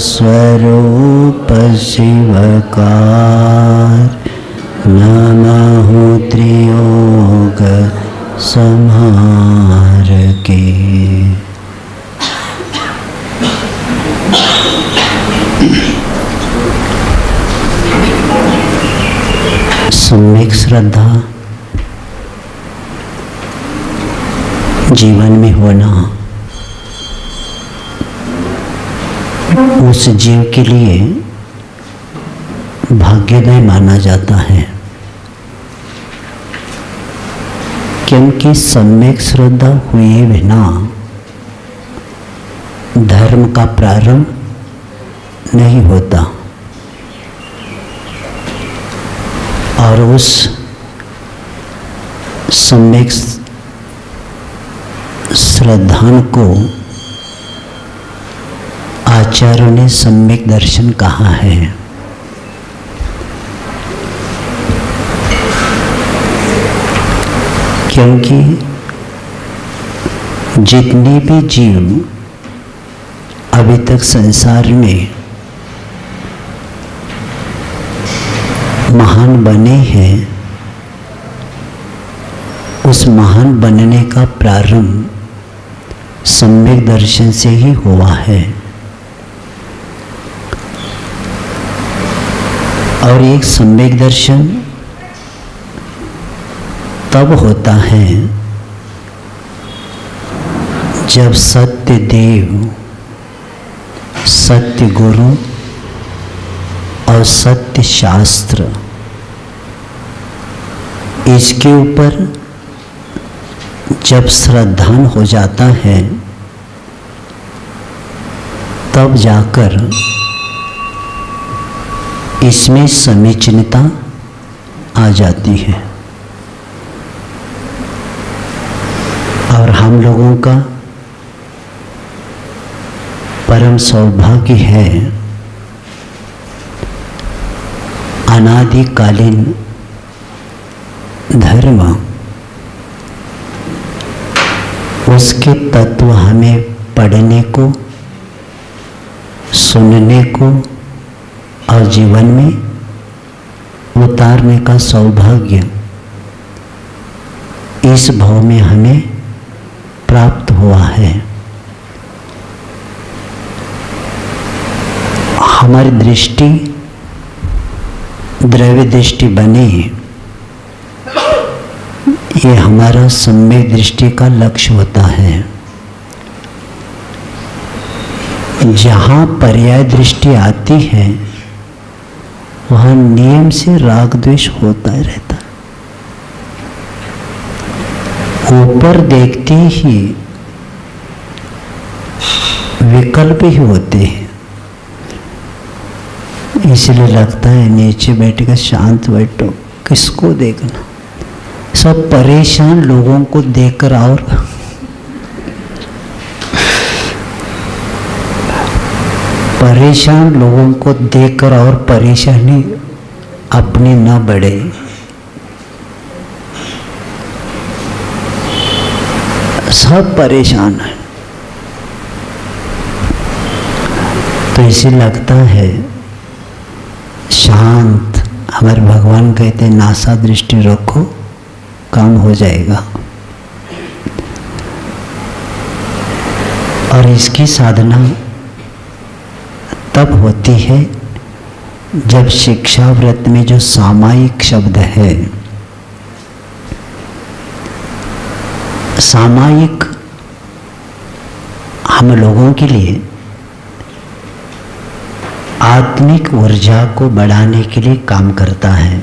स्वरूप शिवकार नमः त्रियोग संहार के। सम्यक श्रद्धा जीवन में होना उस जीव के लिए भाग्योदय माना जाता है, क्योंकि सम्यक श्रद्धा हुए बिना धर्म का प्रारंभ नहीं होता और उस सम्यक श्रद्धान को आचार्यों ने सम्यक दर्शन कहा है। क्योंकि जितने भी जीव अभी तक संसार में महान बने हैं, उस महान बनने का प्रारंभ सम्यक दर्शन से ही हुआ है। और एक सम्यक दर्शन तब होता है जब सत्य देव, सत्य गुरु और सत्य शास्त्र इसके ऊपर जब श्रद्धान हो जाता है, तब जाकर इसमें समीचीनता आ जाती है। और हम लोगों का परम सौभाग्य है, अनादिकालीन धर्म उसके तत्व हमें पढ़ने को, सुनने को और जीवन में उतारने का सौभाग्य इस भाव में हमें प्राप्त हुआ है। हमारी दृष्टि द्रव्य दृष्टि बने, ये हमारा सम्यक दृष्टि का लक्ष्य होता है। जहाँ पर्याय दृष्टि आती है वहाँ नियम से राग द्वेष होता ही रहता है। ऊपर देखते ही विकल्प ही होते हैं, इसलिए लगता है नीचे बैठकर शांत बैठो, किसको देखना। सब परेशान लोगों को देखकर और परेशान लोगों को देखकर और परेशानी अपनी न बढ़े। सब परेशान है, तो इसे लगता है शांत। हमारे भगवान कहते हैं नासा दृष्टि रखो, काम हो जाएगा। और इसकी साधना तब होती है जब शिक्षा व्रत में जो सामायिक शब्द है, सामायिक हम लोगों के लिए आत्मिक ऊर्जा को बढ़ाने के लिए काम करता है।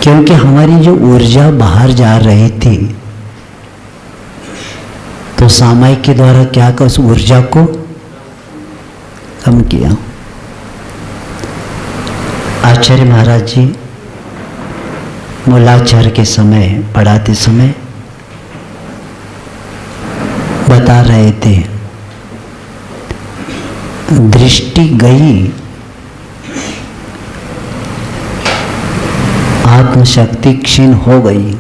क्योंकि हमारी जो ऊर्जा बाहर जा रही थी, तो सामायिक के द्वारा क्या कर उस ऊर्जा को कम किया। आचार्य महाराज जी मूलाचार के समय पढ़ाते समय बता रहे थे, दृष्टि गई, आत्मशक्ति क्षीण हो गई।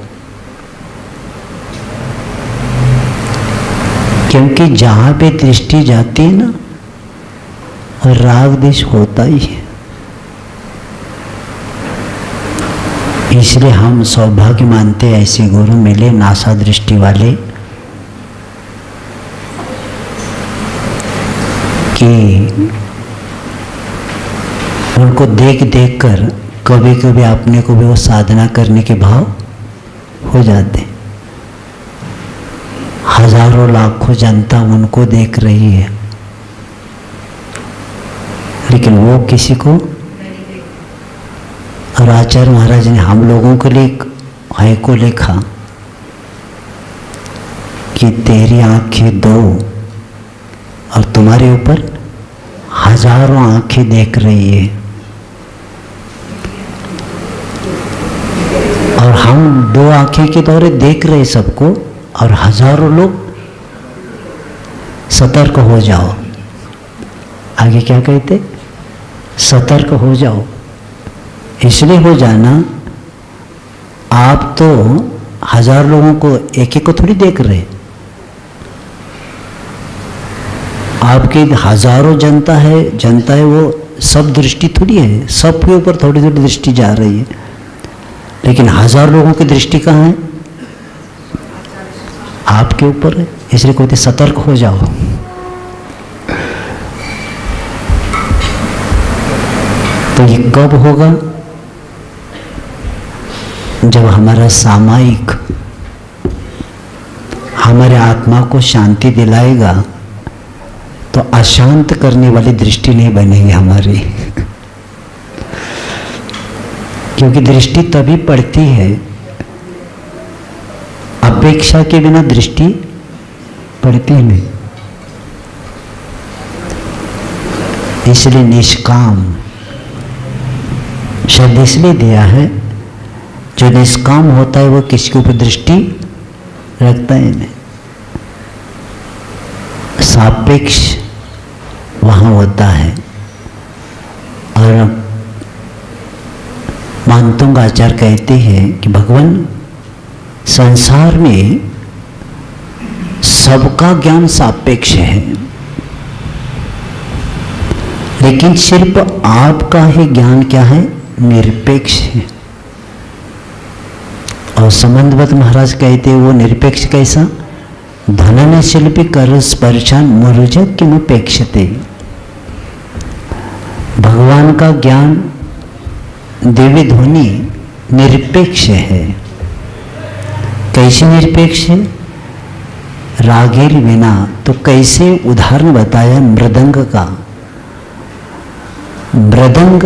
क्योंकि जहां पे दृष्टि जाती है ना, राग द्वेष होता ही है। इसलिए हम सौभाग्य मानते हैं ऐसे गुरु मिले नासा दृष्टि वाले, कि उनको देख देख कर कभी कभी अपने को भी वो साधना करने के भाव हो जाते। हजारों लाखों जनता उनको देख रही है, लेकिन वो किसी को। और आचार्य महाराज ने हम लोगों के लिए है को लिखा कि तेरी आंखें दो और तुम्हारे ऊपर हजारों आंखें देख रही है। और हम दो आंखें के द्वारा देख रहे सबको, और हजारों लोग सतर्क हो जाओ। आगे क्या कहते? सतर्क हो जाओ। इसलिए हो जाना, आप तो 1000 लोगों को एक एक को थोड़ी देख रहे, आपकी हजारों जनता है, वो सब दृष्टि थोड़ी है, सबके ऊपर थोड़ी थोड़ी दृष्टि जा रही है, लेकिन 1000 लोगों की दृष्टि कहाँ है? आपके ऊपर है। इसलिए कहते सतर्क हो जाओ। तो ये कब होगा? जब हमारा सामायिक हमारे आत्मा को शांति दिलाएगा, तो अशांत करने वाली दृष्टि नहीं बनेगी हमारी। क्योंकि दृष्टि तभी पड़ती है, अपेक्षा के बिना दृष्टि पड़ती नहीं। इसलिए निष्काम शब्द इसलिए दिया है, जो निष्काम होता है वो किसी के ऊपर दृष्टि रखता ही नहीं। सापेक्ष वहां होता है। और मानतुंग आचार्य कहते हैं कि भगवान संसार में सबका ज्ञान सापेक्ष है, लेकिन सिर्फ आपका ही ज्ञान क्या है? निरपेक्ष है। और संबंधवत महाराज कहते हैं वो निरपेक्ष कैसा? धनन शिल्पी कर स्पर्शान मुरुज किमुपेक्षते। भगवान का ज्ञान दिव्य ध्वनि निरपेक्ष है। कैसे निरपेक्ष है? रागेर बिना। तो कैसे? उदाहरण बताया मृदंग का। मृदंग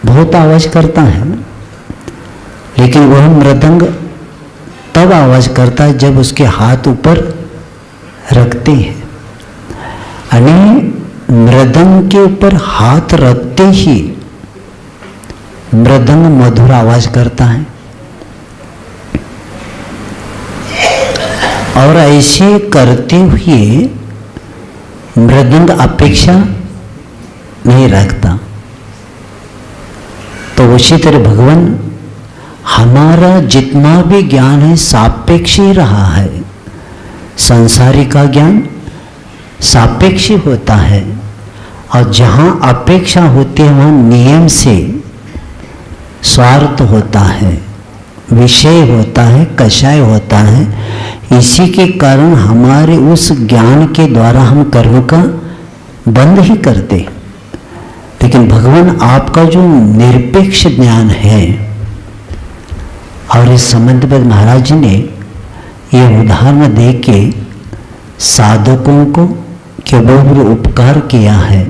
बहुत आवाज करता है, लेकिन वह मृदंग तब आवाज करता है जब उसके हाथ ऊपर रखते हैं। यानी मृदंग के ऊपर हाथ रखते ही मृदंग मधुर आवाज करता है। और ऐसे करते हुए मृदंग अपेक्षा नहीं रखता। तो उसी तरह भगवान हमारा जितना भी ज्ञान है सापेक्ष ही रहा है। संसारी का ज्ञान सापेक्ष होता है, और जहां अपेक्षा होती है वहां नियम से स्वार्थ होता है, विषय होता है, कषाय होता है। इसी के कारण हमारे उस ज्ञान के द्वारा हम कर्म का बंद ही करते। लेकिन भगवान आपका जो निरपेक्ष ज्ञान है, और इस संबंधपद महाराज जी ने ये उदाहरण दे के साधकों को केवल उपकार किया है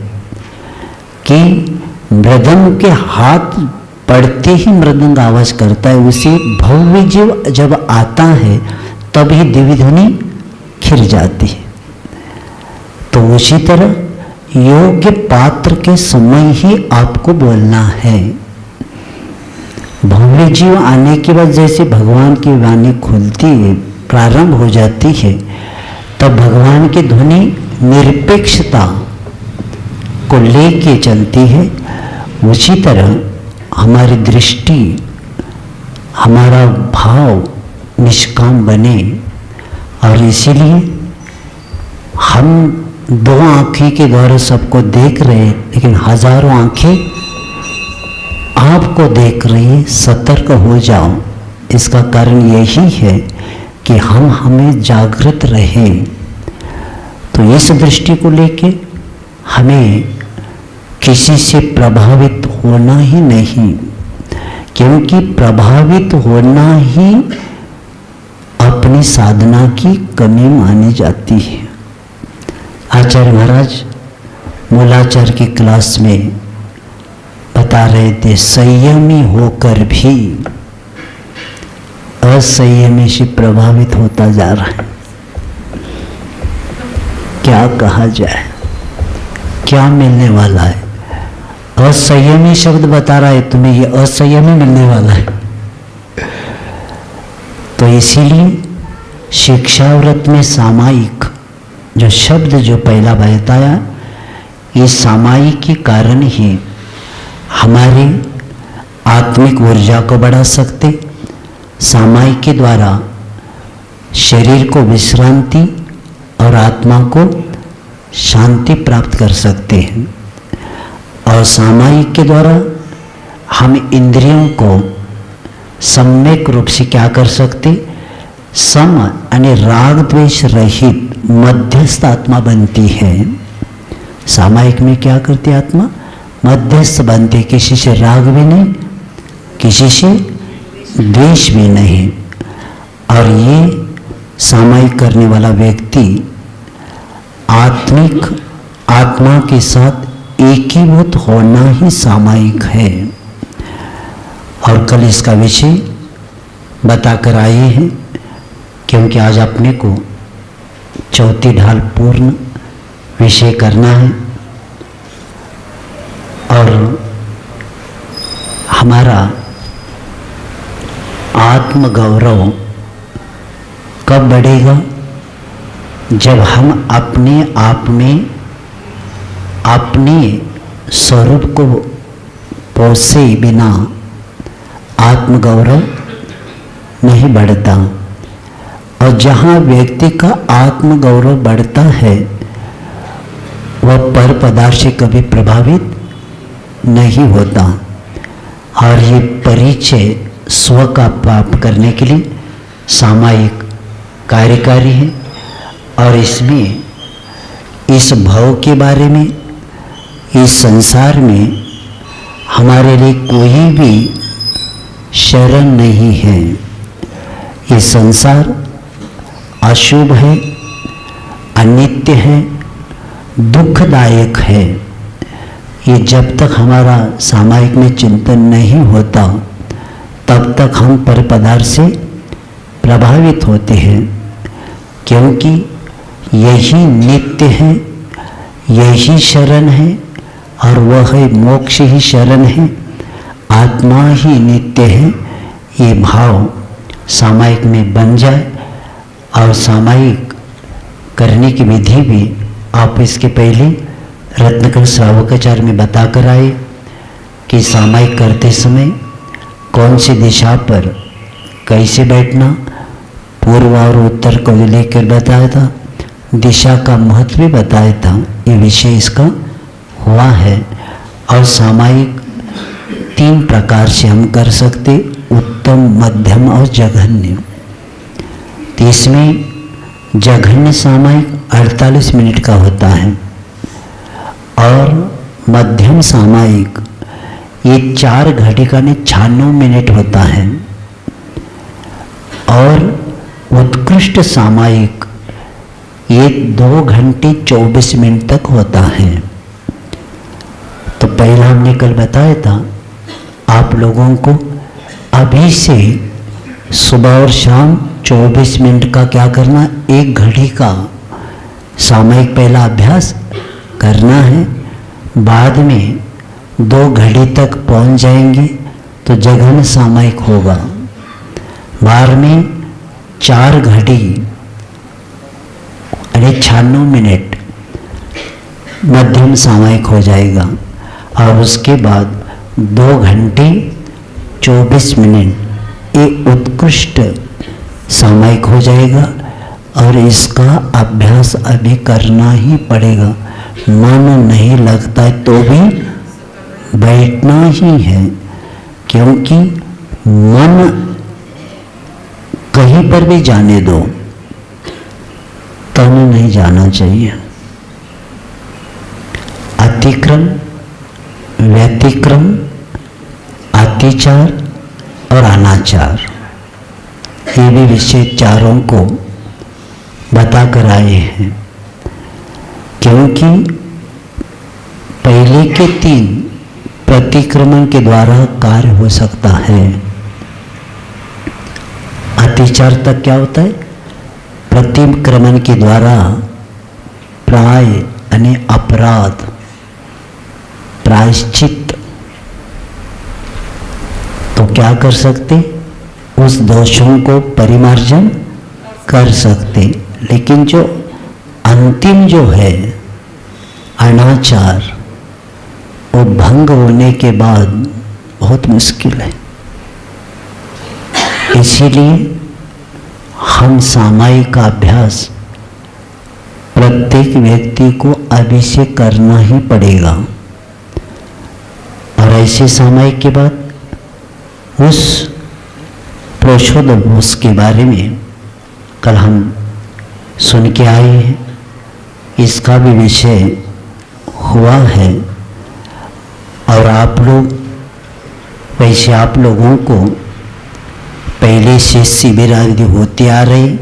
कि मृदंग के हाथ पड़ते ही मृदंग आवाज करता है। उसी भव्य जीव जब आता है तभी दिव्य ध्वनि खिर जाती है। तो उसी तरह योग्य पात्र के समय ही आपको बोलना है। भव्य जीव आने के बाद जैसे भगवान की वाणी खुलती है, प्रारंभ हो जाती है, तब भगवान की ध्वनि निरपेक्षता को लेके चलती है। उसी तरह हमारी दृष्टि, हमारा भाव निष्काम बने। और इसीलिए हम 2 आँखें के द्वारा सबको देख रहे हैं, लेकिन हजारों आँखें आपको देख रही है। सतर्क हो जाओ। इसका कारण यही है कि हम हमें जागृत रहे। तो इस दृष्टि को लेके हमें किसी से प्रभावित होना ही नहीं, क्योंकि प्रभावित होना ही अपनी साधना की कमी मानी जाती है। आचार्य महाराज मूलाचार्य की क्लास में बता रहे थे, संयमी होकर भी असंयमी से प्रभावित होता जा रहा है। क्या कहा जाए, क्या मिलने वाला है? असंयमी शब्द बता रहा है तुम्हें, ये असंयमी मिलने वाला है। तो इसीलिए शिक्षाव्रत में सामायिक जो शब्द जो पहला बताया, ये सामायिक के कारण ही हमारी आत्मिक ऊर्जा को बढ़ा सकते, सामायिक के द्वारा शरीर को विश्रांति और आत्मा को शांति प्राप्त कर सकते हैं। और सामायिक के द्वारा हम इंद्रियों को सम्यक रूप से क्या कर सकते, सम यानी राग द्वेष रहित मध्यस्थ आत्मा बनती है। सामायिक में क्या करती आत्मा, मध्यस्थ बनती, किसी से राग भी नहीं, किसी से द्वेष भी नहीं। और ये सामायिक करने वाला व्यक्ति आत्मिक आत्मा के साथ एकीभूत होना ही सामायिक है। और कल इसका विषय बताकर आए हैं, क्योंकि आज अपने को चौथी ढाल पूर्ण विषय करना है। और हमारा आत्मगौरव कब बढ़ेगा, जब हम अपने आप में अपने स्वरूप को पोसे बिना आत्मगौरव नहीं बढ़ता। और जहाँ व्यक्ति का आत्मगौरव बढ़ता है वह पर पदार्थ से कभी प्रभावित नहीं होता। और ये परिचय स्व का प्राप्त करने के लिए सामायिक कार्यकारी है। और इसमें इस भव के बारे में, इस संसार में हमारे लिए कोई भी शरण नहीं है। ये संसार अशुभ है, अनित्य है, दुखदायक है। ये जब तक हमारा सामायिक में चिंतन नहीं होता तब तक हम पर पदार्थ से प्रभावित होते हैं, क्योंकि यही नित्य है, यही शरण है, और वह है मोक्ष ही शरण है, आत्मा ही नित्य है। ये भाव सामायिक में बन जाए। और सामायिक करने की विधि भी आप इसके पहले रत्नकर श्रावकाचार्य में बता कर आए कि सामायिक करते समय कौन सी दिशा पर कैसे बैठना, पूर्व और उत्तर को लेकर बताया था, दिशा का महत्व भी बताया था। ये विषय इसका हुआ है। और सामायिक 3 प्रकार से हम कर सकते, उत्तम, मध्यम और जघन्य। तो इसमें जघन्य सामायिक 48 मिनट का होता है और मध्यम सामायिक ये 4 घड़ी का 96 मिनट होता है और उत्कृष्ट सामायिक ये 2 घंटे 24 मिनट तक होता है। तो पहला हमने कल बताया था आप लोगों को अभी से सुबह और शाम 24 मिनट का क्या करना, 1 घड़ी का सामायिक पहला अभ्यास करना है। बाद में 2 घड़ी तक पहुंच जाएंगे तो जघन्य सामायिक होगा। बाद में 4 घड़ी 96 मिनट मध्यम सामायिक हो जाएगा और उसके बाद 2 घंटे 24 मिनट ये उत्कृष्ट सामायिक हो जाएगा। और इसका अभ्यास अभी करना ही पड़ेगा। मन नहीं लगता तो भी बैठना ही है, क्योंकि मन कहीं पर भी जाने दो, तन नहीं जाना चाहिए। अतिक्रम, व्यतिक्रम, अतिचार और अनाचार ये भी विषय चारों को बता कर आए हैं, क्योंकि पहले के 3 प्रतिक्रमण के द्वारा कार्य हो सकता है। अतिचार तक क्या होता है, प्रतिक्रमण के द्वारा प्राय यानी अपराध, प्रायश्चित तो क्या कर सकते, उस दोषों को परिमार्जन कर सकते। लेकिन जो अंतिम जो है अनाचार, वो भंग होने के बाद बहुत मुश्किल है। इसीलिए हम सामायिक का अभ्यास प्रत्येक व्यक्ति को अभी से करना ही पड़ेगा। और ऐसे सामायिक के बाद उस प्रोषोदभूष के बारे में कल हम सुन के आए हैं, इसका भी विषय हुआ है। और आप लोग वैसे आप लोगों को पहले से शिविर आदि होती आ रही,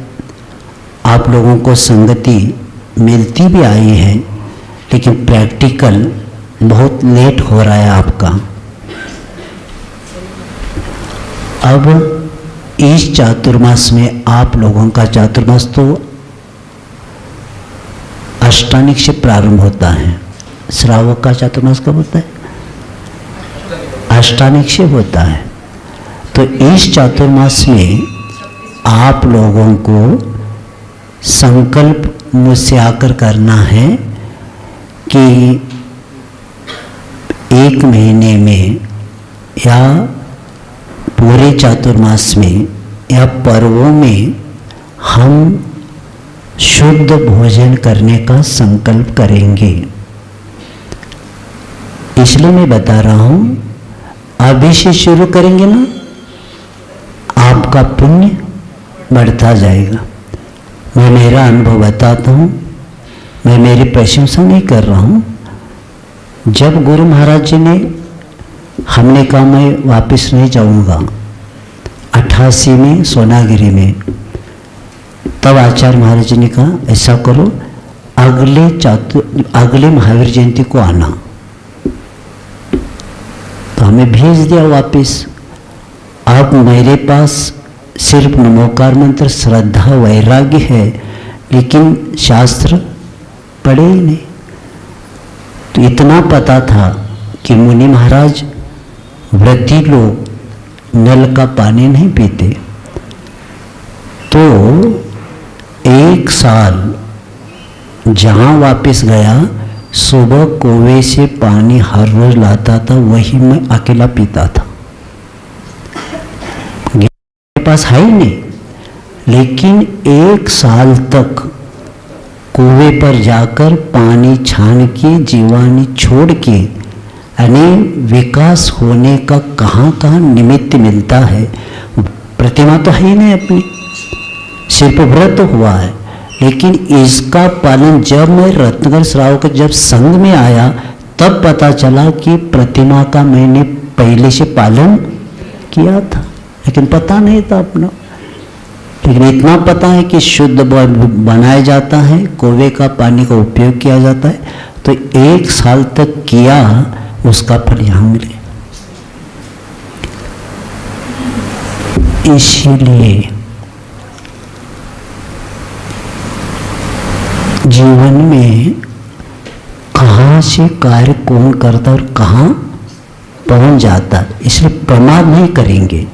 आप लोगों को संगति मिलती भी आई है, लेकिन प्रैक्टिकल बहुत लेट हो रहा है आपका। अब इस चातुर्मास में आप लोगों का चातुर्मास तो अष्टानिक से प्रारंभ होता है। श्रावक का चातुर्मास कब होता है? अष्टानिक से होता है। तो इस चातुर्मास में आप लोगों को संकल्प मुझसे आकर करना है कि एक महीने में या पूरे चातुर्मास में या पर्वों में हम शुद्ध भोजन करने का संकल्प करेंगे। इसलिए मैं बता रहा हूं, अभी से शुरू करेंगे ना, आपका पुण्य बढ़ता जाएगा। मैं मेरा अनुभव बताता हूं, मैं मेरी प्रशंसा नहीं कर रहा हूं। जब गुरु महाराज जी ने, हमने कहा मैं वापस नहीं जाऊंगा 88 में सोनागिरी में, तब आचार्य महाराज जी ने कहा ऐसा करो, अगले महावीर जयंती को आना। तो हमें भेज दिया वापस। अब मेरे पास सिर्फ नमोकार मंत्र, श्रद्धा, वैराग्य है, लेकिन शास्त्र पढ़े ही नहीं। तो इतना पता था कि मुनि महाराज, व्रती लोग नल का पानी नहीं पीते। तो 1 साल जहाँ वापस गया, सुबह कुएं से पानी हर रोज लाता था, वही मैं अकेला पीता था। मेरे पास है ही नहीं, लेकिन 1 साल तक कुएं पर जाकर पानी छान के, जीवानी छोड़ के, यानी विकास होने का कहाँ कहाँ निमित्त मिलता है। प्रतिमा तो है ही नहीं अपनी, सिर्फ व्रत हुआ है, लेकिन इसका पालन जब मैं रत्नगर श्रावक जब संघ में आया, तब पता चला कि प्रतिमा का मैंने पहले से पालन किया था, लेकिन पता नहीं था अपना। लेकिन इतना पता है कि शुद्ध बनाया जाता है, कुएं का पानी का उपयोग किया जाता है। तो 1 साल तक किया, उसका फल यहाँ मिले। इसीलिए जीवन में कहाँ से कार्य कौन करता और कहाँ पहुँच जाता, इसलिए प्रमाद नहीं करेंगे।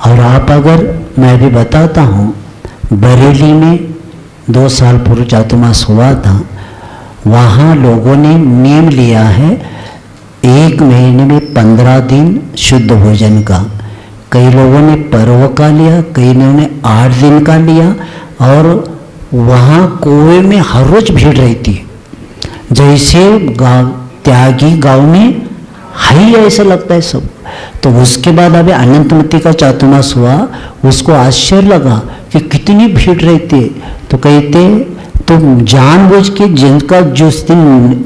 और आप अगर, मैं भी बताता हूँ, बरेली में 2 साल पूर्व चातुर्मास हुआ था, वहाँ लोगों ने नियम लिया है 1 महीने में 15 दिन शुद्ध भोजन का। कई लोगों ने पर्व का लिया, कई ने 8 दिन का लिया। और वहाँ कुएं में हर रोज भीड़ रहती है, जैसे गाँव त्यागी गांव में है ही, ऐसा लगता है सब। तो उसके बाद अभी अनंतमती का चातुर्मास हुआ, उसको आश्चर्य लगा कि कितनी भीड़ रहती है। तो कहते तो जानबूझ के जिनका जिस दिन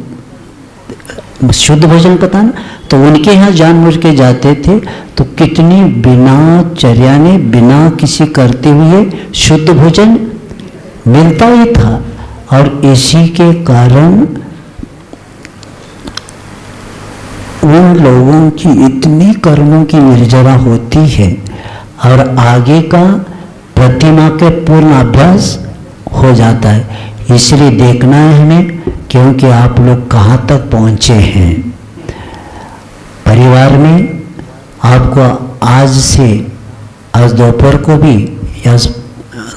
शुद्ध भोजन पता ना, तो उनके यहाँ जानबूझ के जाते थे। तो कितनी बिना चर्याने, बिना किसी करते हुए शुद्ध भोजन मिलता ही था। और इसी के कारण उन लोगों की इतनी कर्मों की निर्जरा होती है, और आगे का प्रतिमा के पूर्ण अभ्यास हो जाता है। इसलिए देखना है हमें, क्योंकि आप लोग कहाँ तक पहुँचे हैं। परिवार में आपको आज से, आज दोपहर को भी या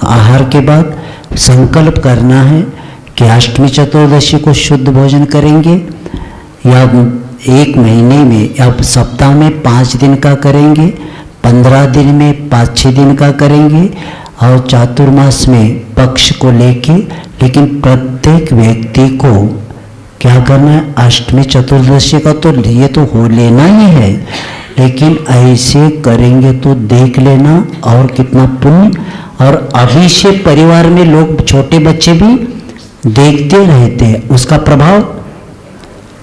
आहार के बाद संकल्प करना है कि अष्टमी चतुर्दशी को शुद्ध भोजन करेंगे या एक महीने में या सप्ताह में 5 दिन का करेंगे, 15 दिन में 5-6 दिन का करेंगे और चातुर्मास में पक्ष को लेके, लेकिन प्रत्येक व्यक्ति को क्या करना है, अष्टमी चतुर्दशी का तो ये तो हो लेना ही है, लेकिन ऐसे करेंगे तो देख लेना और कितना पुण्य। और अभी से परिवार में लोग, छोटे बच्चे भी देखते रहते हैं, उसका प्रभाव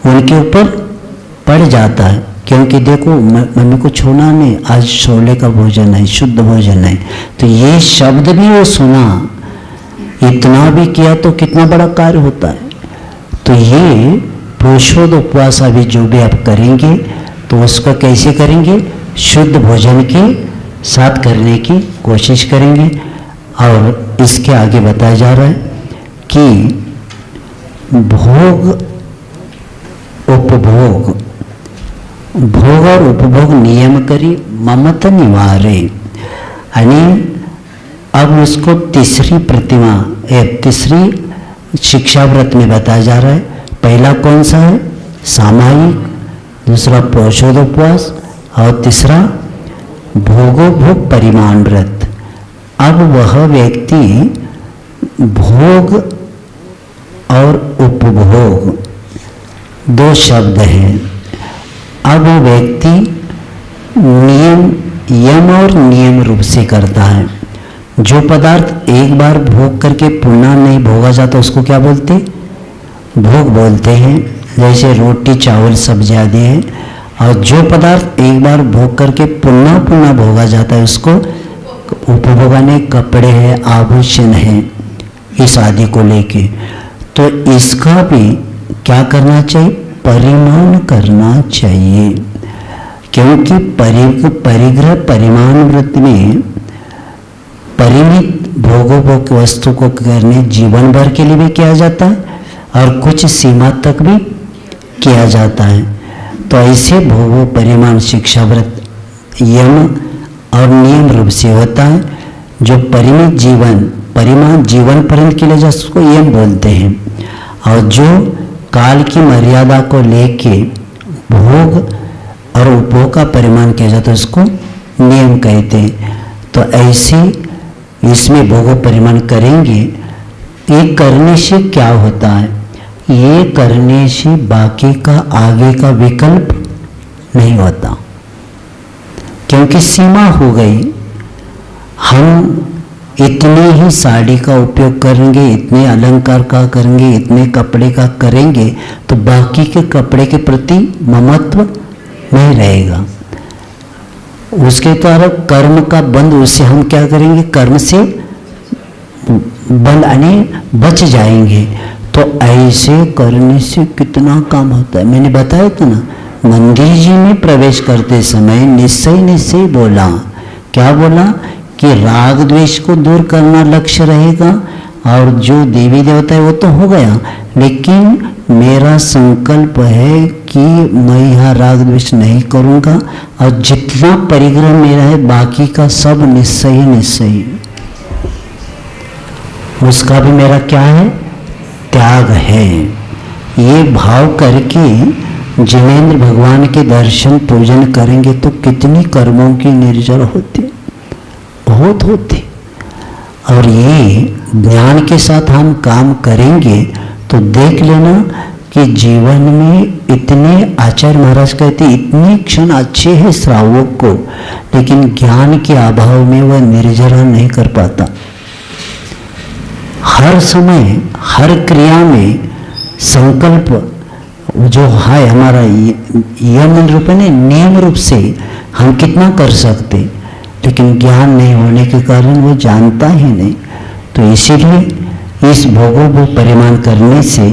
उनके ऊपर पड़ जाता है। क्योंकि देखो मम्मी को छूना नहीं, आज छोले का भोजन है, शुद्ध भोजन है, तो ये शब्द भी वो सुना, इतना भी किया तो कितना बड़ा कार्य होता है। तो ये पुरुषोत्तम उपवास अभी जो भी आप करेंगे तो उसको कैसे करेंगे, शुद्ध भोजन के साथ करने की कोशिश करेंगे। और इसके आगे बताया जा रहा है कि भोग उपभोग, भोग और उपभोग नियम करी ममता निवारे। यानी अब उसको तीसरी प्रतिमा, तीसरी शिक्षा व्रत में बताया जा रहा है। पहला कौन सा है, सामायिक, दूसरा पुरुषोत्तम उपवास और तीसरा भोगोपभोग परिमाण व्रत। अब वह व्यक्ति भोग और उपभोग दो शब्द हैं। अब वो व्यक्ति नियम, यम और नियम रूप से करता है। जो पदार्थ एक बार भोग करके पुनः नहीं भोगा जाता उसको क्या बोलते, भोग बोलते हैं। जैसे रोटी चावल सब्जी आदि है। और जो पदार्थ एक बार भोग करके पुनः पुनः भोगा जाता है उसको उपभोग, ने कपड़े हैं, आभूषण हैं, इस आदि को लेके। तो इसका भी क्या करना चाहिए, परिमाण करना चाहिए। क्योंकि परिग्रह परिमाण व्रत में परिमित भोगोपभोग वस्तु को करने जीवन भर के लिए भी किया जाता है और कुछ सीमा तक भी किया जाता है। तो ऐसे भोगो परिमाण शिक्षा व्रत यम और नियम रूप से होता है। जो परिमित जीवन, परिमाण जीवन पर्यंत के लिए जिसको यम बोलते हैं, और जो काल की मर्यादा को लेके भोग और उपभोग का परिमाण किया जाता है उसको नियम कहते हैं। तो ऐसे इसमें भोगो परिमाण करेंगे। ये करने से क्या होता है, ये करने से बाकी का आगे का विकल्प नहीं होता, क्योंकि सीमा हो गई। हम इतने ही साड़ी का उपयोग करेंगे, इतने अलंकार का करेंगे, इतने कपड़े का करेंगे, तो बाकी के कपड़े के प्रति ममत्व नहीं रहेगा। उसके द्वारा कर्म का बंध, उसे हम क्या करेंगे, कर्म से बंध यानी बच जाएंगे। तो ऐसे करने से कितना काम होता है। मैंने बताया था ना, मंदिर जी में प्रवेश करते समय निश्चय बोला, क्या बोला कि राग द्वेष को दूर करना लक्ष्य रहेगा, और जो देवी देवता है वो तो हो गया, लेकिन मेरा संकल्प है कि मैं यहाँ राग द्वेष नहीं करूँगा, और जितना परिग्रह मेरा है बाकी का सब निश्चय उसका भी मेरा क्या है, त्याग है। ये भाव करके जिनेंद्र भगवान के दर्शन पूजन करेंगे तो कितनी कर्मों की निर्जर होती, बहुत होती। और ये ज्ञान के साथ हम काम करेंगे तो देख लेना कि जीवन में इतने, आचार्य महाराज कहते इतने क्षण अच्छे हैं श्रावक को, लेकिन ज्ञान के अभाव में वह निर्जरा नहीं कर पाता। हर समय हर क्रिया में संकल्प जो है हमारा यम रूप में नियम रूप से हम कितना कर सकते, लेकिन ज्ञान नहीं होने के कारण वो जानता ही नहीं। तो इसीलिए इस भोगों को परिमाण करने से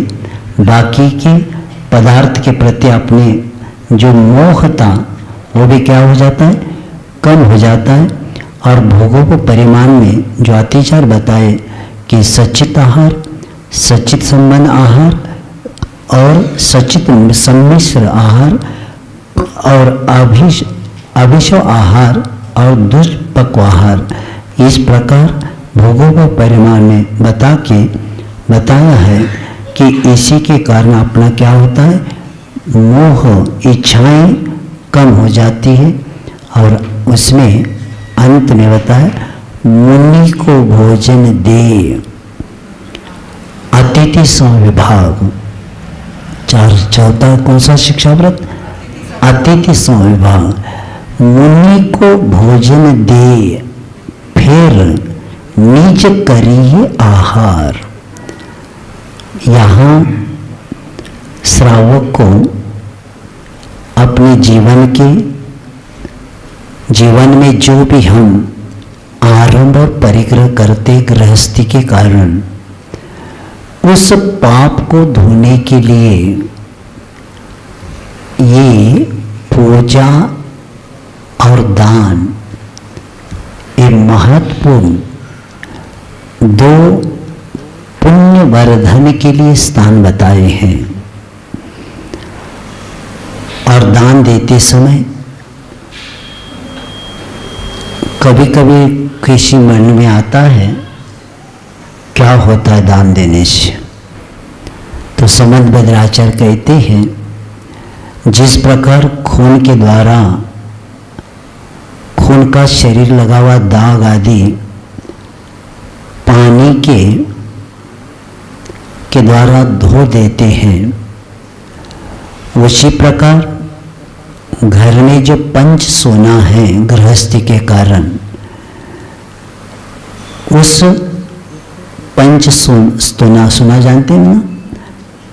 बाकी के पदार्थ के प्रति अपने जो मोह था वो भी क्या हो जाता है, कम हो जाता है। और भोगों को परिमाण में जो अतिचार बताए कि सचित आहार, सचित संबंध आहार और सचित सम्मिश्र आहार और अभिशव आहार और दुष्पक्व आहार, इस प्रकार भोगों को परिमाण में बता के बताया है कि इसी के कारण अपना क्या होता है, मोह इच्छाएं कम हो जाती है। और उसमें अंत में बताया मुनि को भोजन दे, अतिथि संविभाग। चौथा कौन सा शिक्षा व्रत, अतिथि संविभाग। मुनि को भोजन दे, फिर निज करिए आहार। यहाँ श्रावक को अपने जीवन में जो भी हम आरंभ और परिग्रह करते गृहस्थी के कारण, उस पाप को धोने के लिए ये पूजा और दान, ये महत्वपूर्ण दो पुण्य वर्धन के लिए स्थान बताए हैं। और दान देते समय कभी कभी किसी मन में आता है क्या होता है दान देने से, तो समंत भद्राचार्य कहते हैं जिस प्रकार खून के द्वारा, खून का शरीर लगा हुआ दाग आदि पानी के द्वारा धो देते हैं, उसी प्रकार घर में जो पंच सोना है गृहस्थी के कारण, उस पंच सोना जानते हैं ना,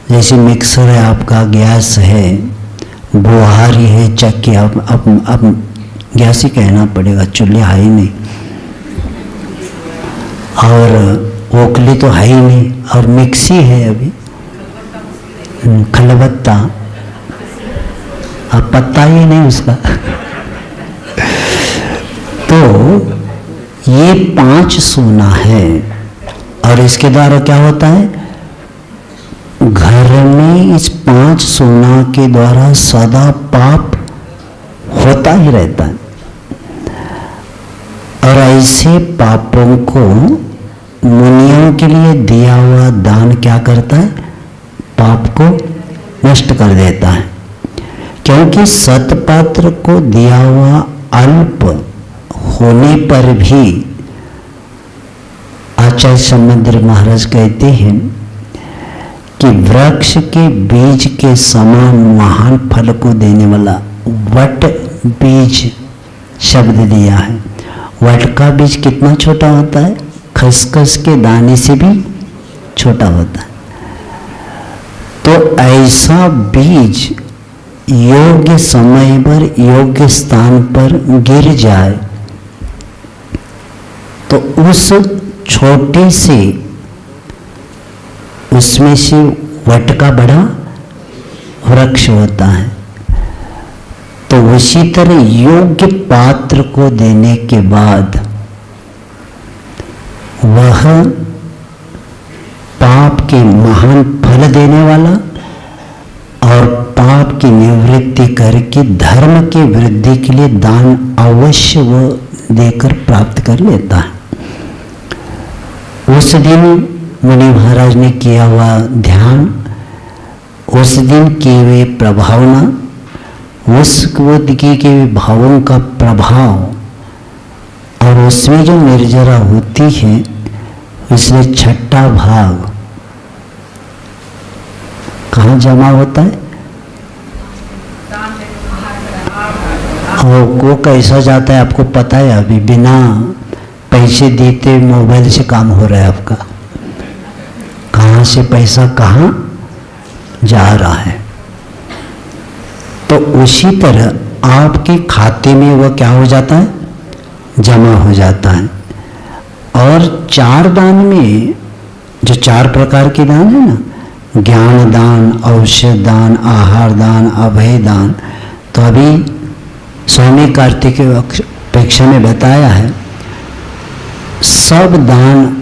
जैसे मिक्सर है आपका, गैस है, बुहारी है, चक्की, अब गैस ही कहना पड़ेगा, चूल्हे है ही नहीं, और ओखली तो है ही नहीं, और मिक्सी है अभी, खलबत्ता, अब पत्ता ही नहीं उसका। तो ये पांच सोना है, और इसके द्वारा क्या होता है, घर में इस पांच सोना के द्वारा सदा पाप होता ही रहता है। और ऐसे पापों को मुनियों के लिए दिया हुआ दान क्या करता है, पाप को नष्ट कर देता है। क्योंकि सतपात्र को दिया हुआ अल्प होने पर भी आचार्य समुद्र महाराज कहते हैं कि वृक्ष के बीज के समान महान फल को देने वाला वट बीज शब्द दिया है। वट का बीज कितना छोटा होता है, खसखस के दाने से भी छोटा होता है। तो ऐसा बीज योग्य समय पर योग्य स्थान पर गिर जाए तो उस छोटे से उसमें से वट का बड़ा वृक्ष होता है। तो उसी तरह योग्य पात्र को देने के बाद वह पाप के महान फल देने वाला और पाप की निवृत्ति करके धर्म की वृद्धि के लिए दान अवश्य वो देकर प्राप्त कर लेता है। उस दिन मुनि महाराज ने किया हुआ ध्यान, उस दिन किए हुए प्रभावना, उसको दिखे के भावों का प्रभाव, और उसमें जो निर्जरा होती है इसलिए छठा भाग कहाँ जमा होता है, और वो कैसा जाता है आपको पता है। अभी बिना पैसे देते मोबाइल से काम हो रहा है आपका, कहाँ से पैसा कहाँ जा रहा है। तो उसी तरह आपके खाते में वह क्या हो जाता है, जमा हो जाता है। और चार दान में जो चार प्रकार के दान है ना, ज्ञान दान, औषध दान, आहार दान, अभय दान, तो अभी स्वामी कार्तिक अपेक्षा में बताया है सब दान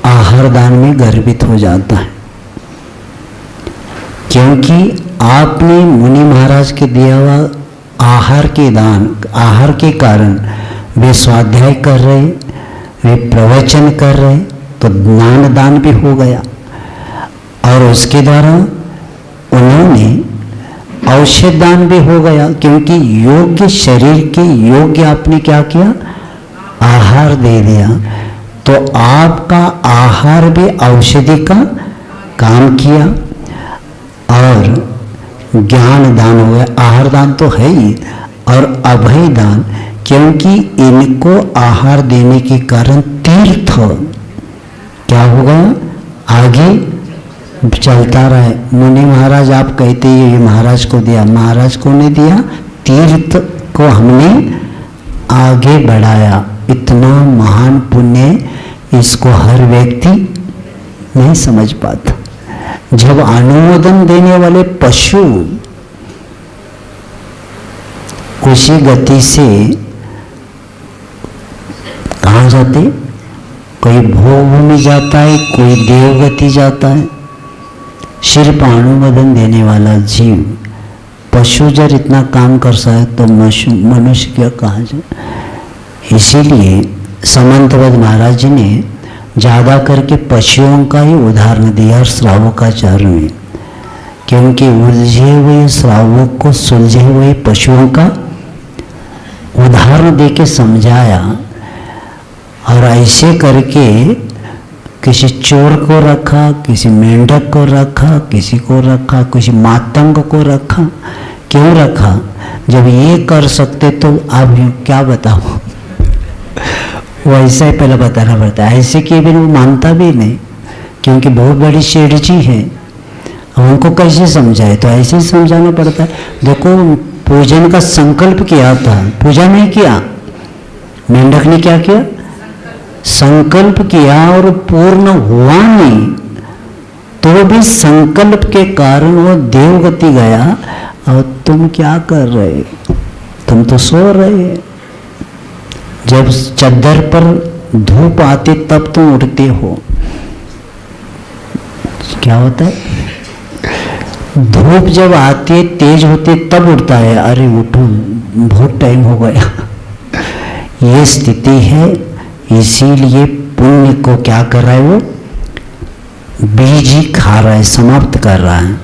आहार दान में गर्भित हो जाता है। क्योंकि आपने मुनि महाराज के दिया हुआ आहार के दान, आहार के कारण वे स्वाध्याय कर रहे, वे प्रवचन कर रहे, तो ज्ञान दान भी हो गया। और उसके द्वारा उन्होंने औषध दान भी हो गया, क्योंकि योग्य शरीर के योग्य आपने क्या किया, आहार दे दिया। तो आपका आहार भी औषधि का काम किया और ज्ञान दान हो गया। आहार दान तो है ही, और अभय दान, क्योंकि इनको आहार देने के कारण तीर्थ क्या होगा, आगे चलता रहे। मुनि महाराज आप कहते ये महाराज को दिया, महाराज को नहीं दिया, तीर्थ को हमने आगे बढ़ाया। इतना महान पुण्य इसको हर व्यक्ति नहीं समझ पाता। जब अनुमोदन देने वाले पशु उसी गति से कहाँ जाते, कोई भोग भूमि जाता है, कोई देवगति जाता है। सिर्फ अनुमोदन देने वाला जीव, पशु जब इतना काम कर सकता है तो मनुष्य क्या कहाँ जाए। इसीलिए समंतवद महाराज जी ने ज़्यादा करके पशुओं का ही उदाहरण दिया श्रावकाचार्य में, क्योंकि उलझे हुए श्रावक को सुलझे हुए पशुओं का उदाहरण देके समझाया। और ऐसे करके किसी चोर को रखा, किसी मेंढक को रखा, किसी को रखा, किसी मातंग को रखा। क्यों रखा, जब ये कर सकते तो आप क्या बताओ, वो ऐसा ही पहले बताना पड़ता है। ऐसे कि भी वो मानता भी नहीं, क्योंकि बहुत बड़ी सेठ जी है, उनको कैसे समझाए, तो ऐसे ही समझाना पड़ता है। देखो पूजन का संकल्प किया था, पूजा नहीं किया, मेंढक ने क्या किया, संकल्प किया और पूर्ण हुआ नहीं, तो भी संकल्प के कारण वो देवगति गया। और तुम क्या कर रहे, तुम तो सो रहे। जब चद्दर पर धूप आती तब तुम उठते हो, क्या होता है, धूप जब आती है तेज होती तब उठता है, अरे उठो बहुत टाइम हो गया। ये स्थिति है। इसीलिए पुण्य को क्या कर रहा है, वो बीज ही खा रहा है, समाप्त कर रहा है।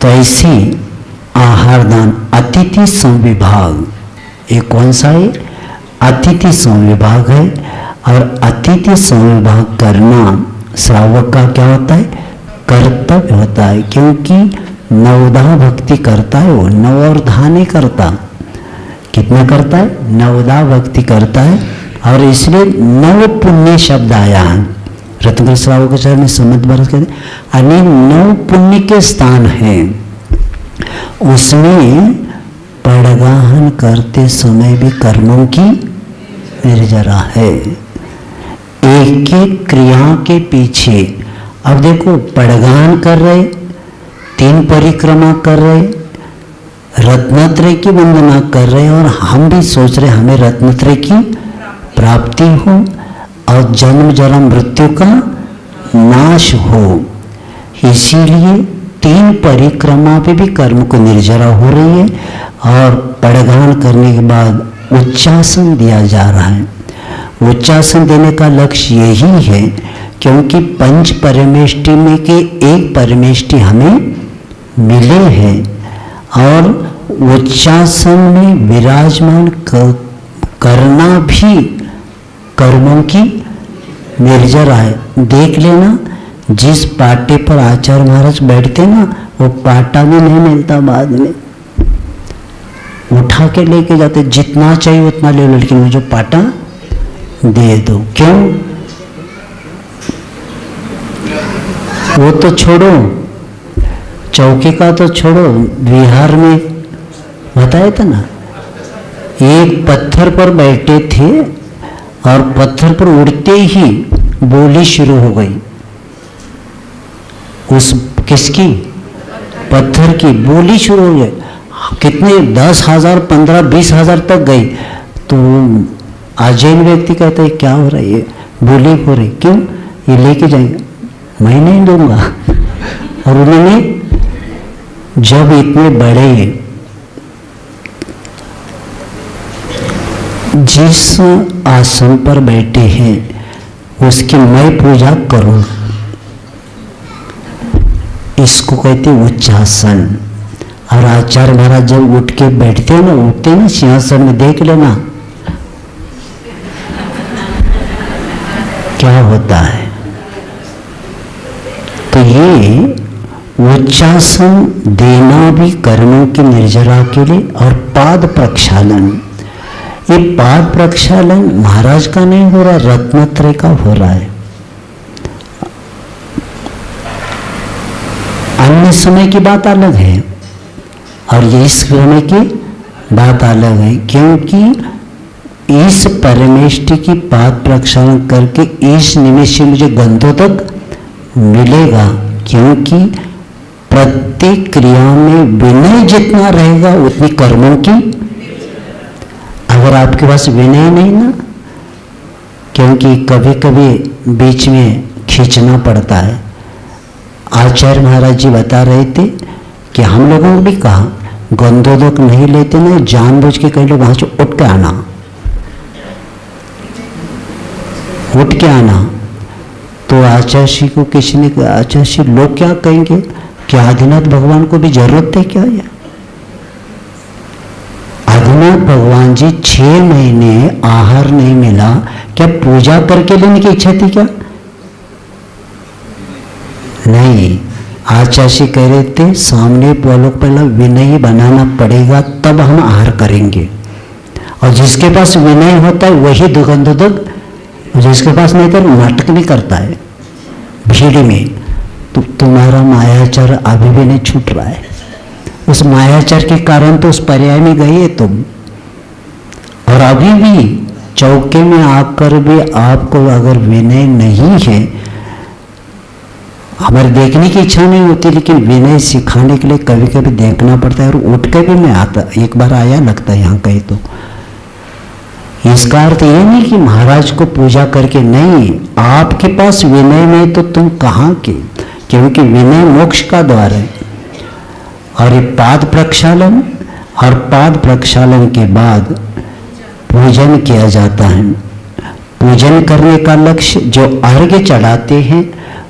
तो ऐसे आहार दान, अतिथि संविभाग, ये कौन सा है, अतिथि संविभाग है। और अतिथि संविभाग करना श्रावक का क्या होता है, कर्तव्य होता है। क्योंकि नवदा भक्ति करता है वो, नव और धा नहीं करता। कितना करता है, नवदा भक्ति करता है। और इसलिए नव पुण्य शब्द आया है। रत्नकर श्रावकाचार्य ने समझ बरस कहते अने नव पुण्य के स्थान है, उसमें पड़गाहन करते समय भी कर्मों की निर्जरा है। एक एक क्रिया के पीछे, अब देखो पड़गान कर रहे, 3 परिक्रमा कर रहे, रत्नत्रय की वंदना कर रहे, और हम भी सोच रहे हमें रत्नत्रय की प्राप्ति हो और जन्म जन्म मृत्यु का नाश हो। इसीलिए 3 परिक्रमा पे भी कर्म को निर्जरा हो रही है। और पड़गान करने के बाद उच्चासन दिया जा रहा है। उच्चासन देने का लक्ष्य यही है, क्योंकि पंच परमेष्टि में के एक परमेष्टि हमें मिले हैं, और उच्चासन में विराजमान करना भी कर्मों की निर्जरा है। देख लेना, जिस पाटे पर आचार्य महाराज बैठते ना, वो पाटा भी नहीं मिलता, बाद में उठा के लेके जाते, जितना चाहिए उतना ले लो, लेकिन वो जो पाटा दे दो। क्यों, वो तो छोड़ो, चौकी का तो छोड़ो, बिहार में बताया था ना, एक पत्थर पर बैठे थे और पत्थर पर उड़ते ही बोली शुरू हो गई। उस किसकी, पत्थर की बोली शुरू हो गई। कितने 10,000 15 20,000 तक गई। तो अजैन व्यक्ति कहता है क्या हो रहा है, ये बोली हो रही, क्यों, ये लेके जाएंगे, मैं नहीं दूंगा। और उन्होंने जब इतने बड़े, जिस आसन पर बैठे हैं उसकी मैं पूजा करूं, इसको कहते उच्चासन। और आचार्य महाराज जब उठ के बैठते हैं ना, उठते ना सिंहासन में, देख लेना क्या होता है। तो ये उच्चासन देना भी कर्मों की निर्जरा के लिए। और पाद प्रक्षालन, ये पाद प्रक्षालन महाराज का नहीं हो रहा, रत्नत्रय का हो रहा है। अन्य समय की बात अलग है और ये इस समय की बात अलग है, क्योंकि इस परमेष्टि की पाद प्रक्षालन करके इस निमिष से मुझे गंधोदक मिलेगा। क्योंकि प्रत्येक क्रिया में विनय जितना रहेगा उतनी कर्मों की। अगर आपके पास विनय नहीं ना, क्योंकि कभी कभी बीच में खींचना पड़ता है। आचार्य महाराज जी बता रहे थे कि हम लोगों को भी कहा गंधोदक नहीं लेते ना, जानबूझ के कई लोग वहां से उठ के आना, उठ के आना। तो आचार्य श्री को किसी ने कहा, आचार्य श्री लोग क्या कहेंगे कि आदिनाथ भगवान को भी जरूरत है क्या? है आदिनाथ भगवान जी 6 महीने आहार नहीं मिला, क्या पूजा करके लेने की इच्छा थी क्या? नहीं, आचार्य श्री कह रहे थे सामने वालों को पहला विनय बनाना पड़ेगा, तब हम आहार करेंगे। और जिसके पास विनय होता है वही दुगंधोदक, जिसके पास नहीं कर नाटक भी करता है भीड़ में। तो तुम्हारा मायाचार अभी भी नहीं छूट रहा है। उस मायाचार के कारण तो उस पर्याय में गए तुम, और अभी भी चौके में आकर भी आपको अगर विनय नहीं है, हमारे देखने की इच्छा नहीं होती, लेकिन विनय सिखाने के लिए कभी कभी देखना पड़ता है। और उठ के भी मैं आता, एक बार आया लगता है यहाँ कहीं। तो इसका अर्थ ये नहीं कि महाराज को पूजा करके नहीं, आपके पास विनय में तो तुम कहाँ के, क्योंकि विनय मोक्ष का द्वार है। और ये पाद प्रक्षालन, और पाद प्रक्षालन के बाद पूजन किया जाता है। पूजन करने का लक्ष्य, जो अर्घ्य चढ़ाते हैं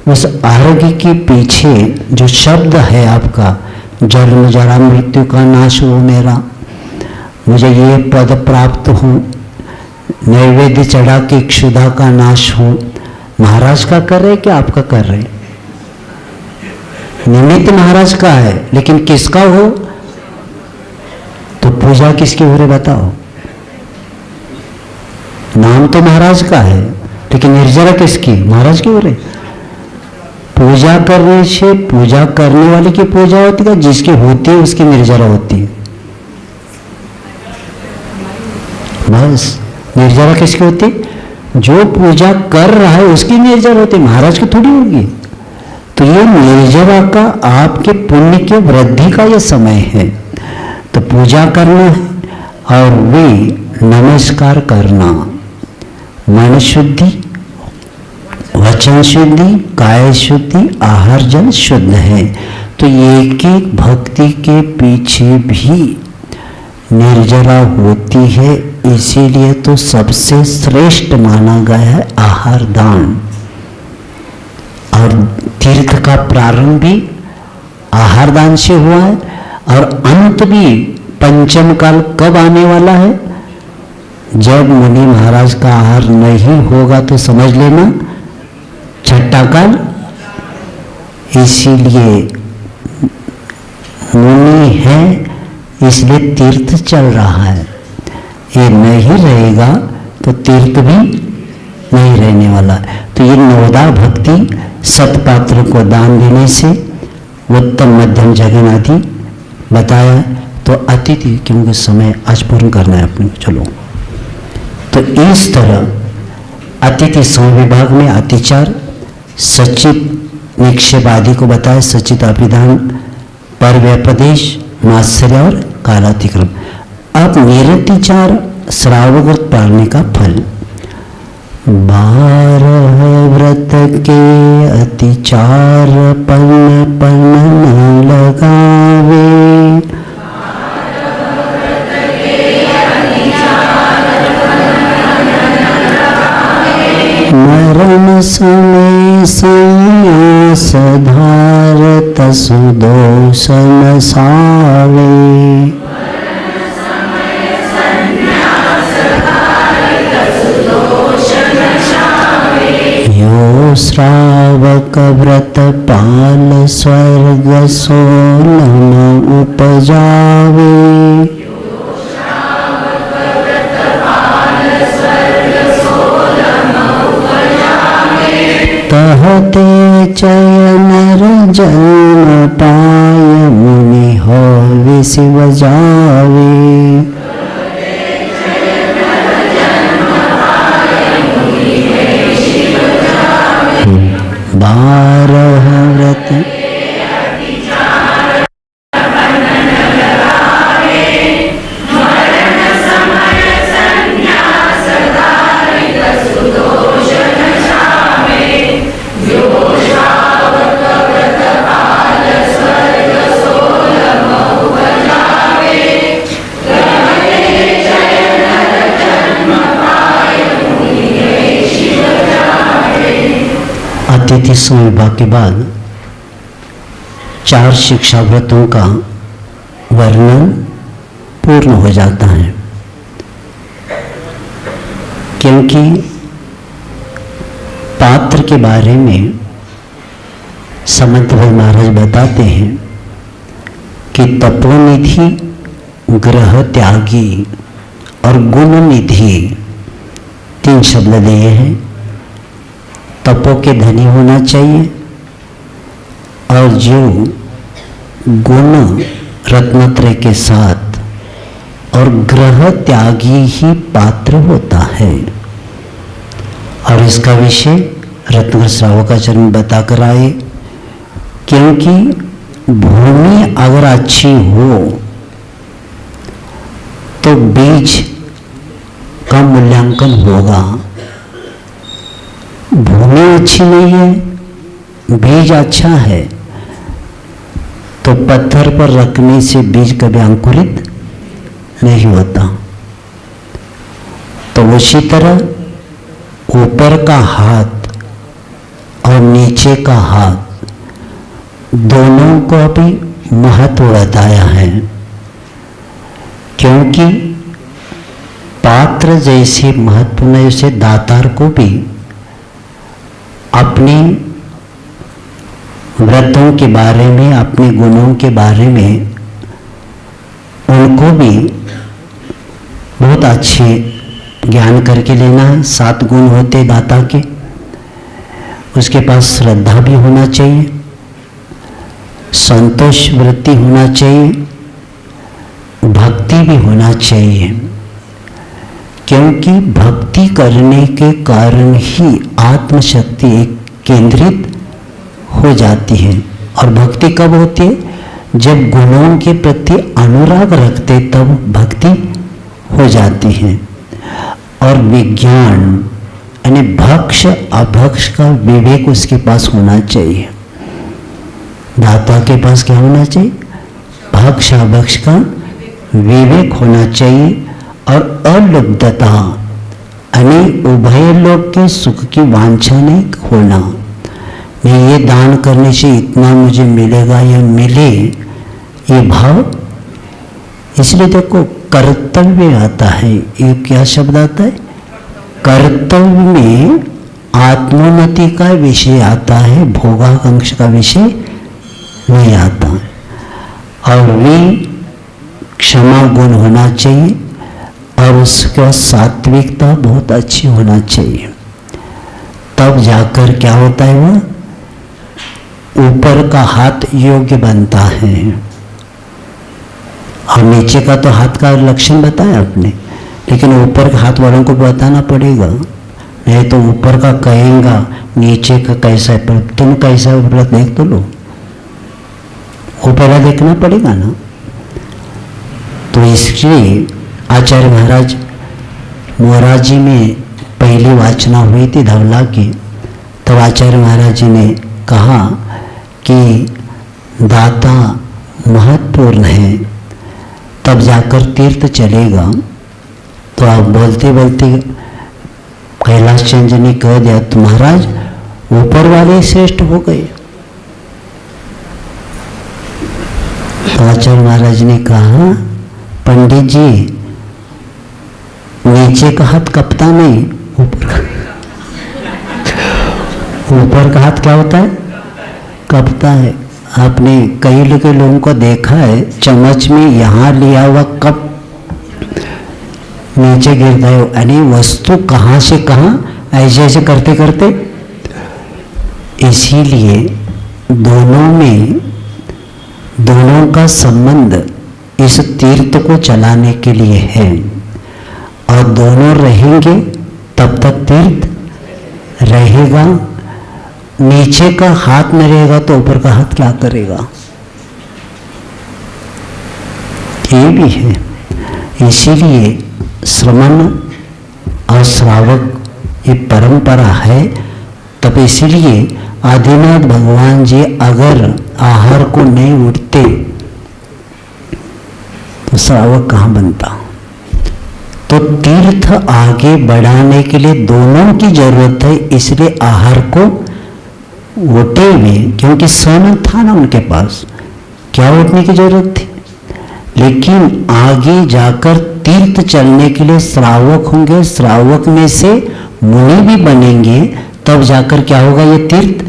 उस अर्घ्य के पीछे जो शब्द है आपका, जन्म जरा मृत्यु का नाश हो मेरा, मुझे ये पद प्राप्त हो, नैवेद्य चढ़ा के क्षुधा का नाश हो, महाराज का कर रहे कि आपका कर रहे? निमित्त महाराज का है, लेकिन किसका हो? तो पूजा किसकी हो रही बताओ? नाम तो महाराज का है, लेकिन निर्जरा किसकी? महाराज की हो रही। पूजा करने से पूजा करने वाले की पूजा होती है, जिसकी होती है उसकी निर्जरा होती है। बस निर्जरा किसकी होती? जो पूजा कर रहा है उसकी निर्जरा होती, महाराज की थोड़ी होगी। तो ये निर्जरा का आपके पुण्य के वृद्धि का ये समय है। तो पूजा करना है और वे नमस्कार करना, मन शुद्धि, वचन शुद्धि, काय शुद्धि, आहार जल शुद्ध है। तो एक एक भक्ति के पीछे भी निर्जरा होती है, इसीलिए तो सबसे श्रेष्ठ माना गया है आहार दान। और तीर्थ का प्रारंभ भी आहार दान से हुआ है, और अंत भी पंचम काल कब आने वाला है? जब मुनि महाराज का आहार नहीं होगा तो समझ लेना छठा काल। इसीलिए मुनि है, इसलिए तीर्थ चल रहा है। ये नहीं रहेगा तो तीर्थ भी नहीं रहने वाला। तो ये नवदा भक्ति सतपात्र को दान देने से उत्तम मध्यम जगन आदि बताया। तो अतिथि, क्योंकि समय आज पूर्ण करना है अपने को, चलो। तो इस तरह अतिथि संविभाग में अतिचार, सचित निक्षेप आदि को बताया, सचित अभिधान, पर व्यपदेश, मात्सर्य और कालातिक्रम। अब निरतिचार श्रावक पालने का फल। 12 व्रत के अतिचार पन्न पन्न न लगावे, मरण समय संन्यास धारत कसु दोष न सावे। यो श्रावक व्रत पाल स्वर्ग सोलम उपजावे। तहते चयन जन्म पाय मुनि होवे शिव जावे। बारह व्रत अतिथि विभाग के बाद 4 शिक्षा व्रतों का वर्णन पूर्ण हो जाता है, क्योंकि पात्र के बारे में समंत भाई महाराज बताते हैं कि तपोनिधि, ग्रह त्यागी और गुण निधि 3 शब्द दिए हैं। तपो के धनी होना चाहिए और जो गुण रत्नत्रय के साथ और ग्रह त्यागी ही पात्र होता है। और इसका विषय रत्न श्रावकाचार्य में बताकर आए, क्योंकि भूमि अगर अच्छी हो तो बीज का मूल्यांकन होगा। भूमि अच्छी नहीं है, बीज अच्छा है, तो पत्थर पर रखने से बीज कभी अंकुरित नहीं होता। तो उसी तरह ऊपर का हाथ और नीचे का हाथ दोनों को भी महत्व बताया है, क्योंकि पात्र जैसे महत्वपूर्ण है, उसे दातार को भी अपने व्रतों के बारे में, अपने गुणों के बारे में उनको भी बहुत अच्छे ज्ञान करके लेना है। 7 गुण होते दाता के, उसके पास श्रद्धा भी होना चाहिए, संतोष वृत्ति होना चाहिए, भक्ति भी होना चाहिए, क्योंकि भक्ति करने के कारण ही आत्मशक्ति केंद्रित हो जाती है। और भक्ति कब होती है? जब गुणों के प्रति अनुराग रखते तब भक्ति हो जाती है। और विज्ञान यानी भक्ष अभक्ष का विवेक उसके पास होना चाहिए। दाता के पास क्या होना चाहिए? भक्ष अभक्ष का विवेक होना चाहिए। और अलुब्धता यानी उभय लोक के सुख की वांछा नहीं होना, नहीं ये दान करने से इतना मुझे मिलेगा या मिले, ये भाव। इसलिए देखो कर्तव्य आता है, ये क्या शब्द आता है? कर्तव्य में आत्मोन्नति का विषय आता है, भोगाकांक्षा का विषय नहीं आता। और वे क्षमा गुण होना चाहिए और उसका सात्विकता बहुत अच्छी होना चाहिए। तब जाकर क्या होता है? वो ऊपर का हाथ योग्य बनता है। और नीचे का तो हाथ का लक्षण बताया आपने, लेकिन ऊपर के हाथ वालों को बताना पड़ेगा, नहीं तो ऊपर का कहेगा नीचे का कैसा है, पर तुम कैसा व्रत देख तो लो, वो पहला देखना पड़ेगा ना। तो इसलिए आचार्य महाराज मोराजी में पहली वाचना हुई थी धवला की, तब आचार्य महाराज जी ने कहा कि दाता महत्वपूर्ण है, तब जाकर तीर्थ चलेगा। तो आप बोलते बोलते कैलाश चंद्र जी ने कह दिया तो महाराज ऊपर वाले श्रेष्ठ हो गए, आचार्य महाराज ने कहा, पंडित जी नीचे का हाथ कपता नहीं, ऊपर का हाथ क्या होता है? कपता है। आपने कई लोगों को देखा है, चम्मच में यहाँ लिया हुआ कप नीचे गिरता है, यानी वस्तु कहाँ से कहाँ ऐसे ऐसे करते करते। इसीलिए दोनों का संबंध इस तीर्थ को चलाने के लिए है, और दोनों रहेंगे तब तक तीर्थ रहेगा। नीचे का हाथ न रहेगा तो ऊपर का हाथ क्या करेगा? ये भी है। इसीलिए श्रमण और श्रावक ये परंपरा है। तब इसीलिए आदिनाथ भगवान जी अगर आहार को नहीं उठते तो श्रावक कहाँ बनता? तो तीर्थ आगे बढ़ाने के लिए दोनों की जरूरत है, इसलिए आहार को उठे हुए, क्योंकि स्वयं था ना उनके पास, क्या उठने की जरूरत थी। लेकिन आगे जाकर तीर्थ चलने के लिए श्रावक होंगे, श्रावक में से मुनि भी बनेंगे, तब जाकर क्या होगा? ये तीर्थ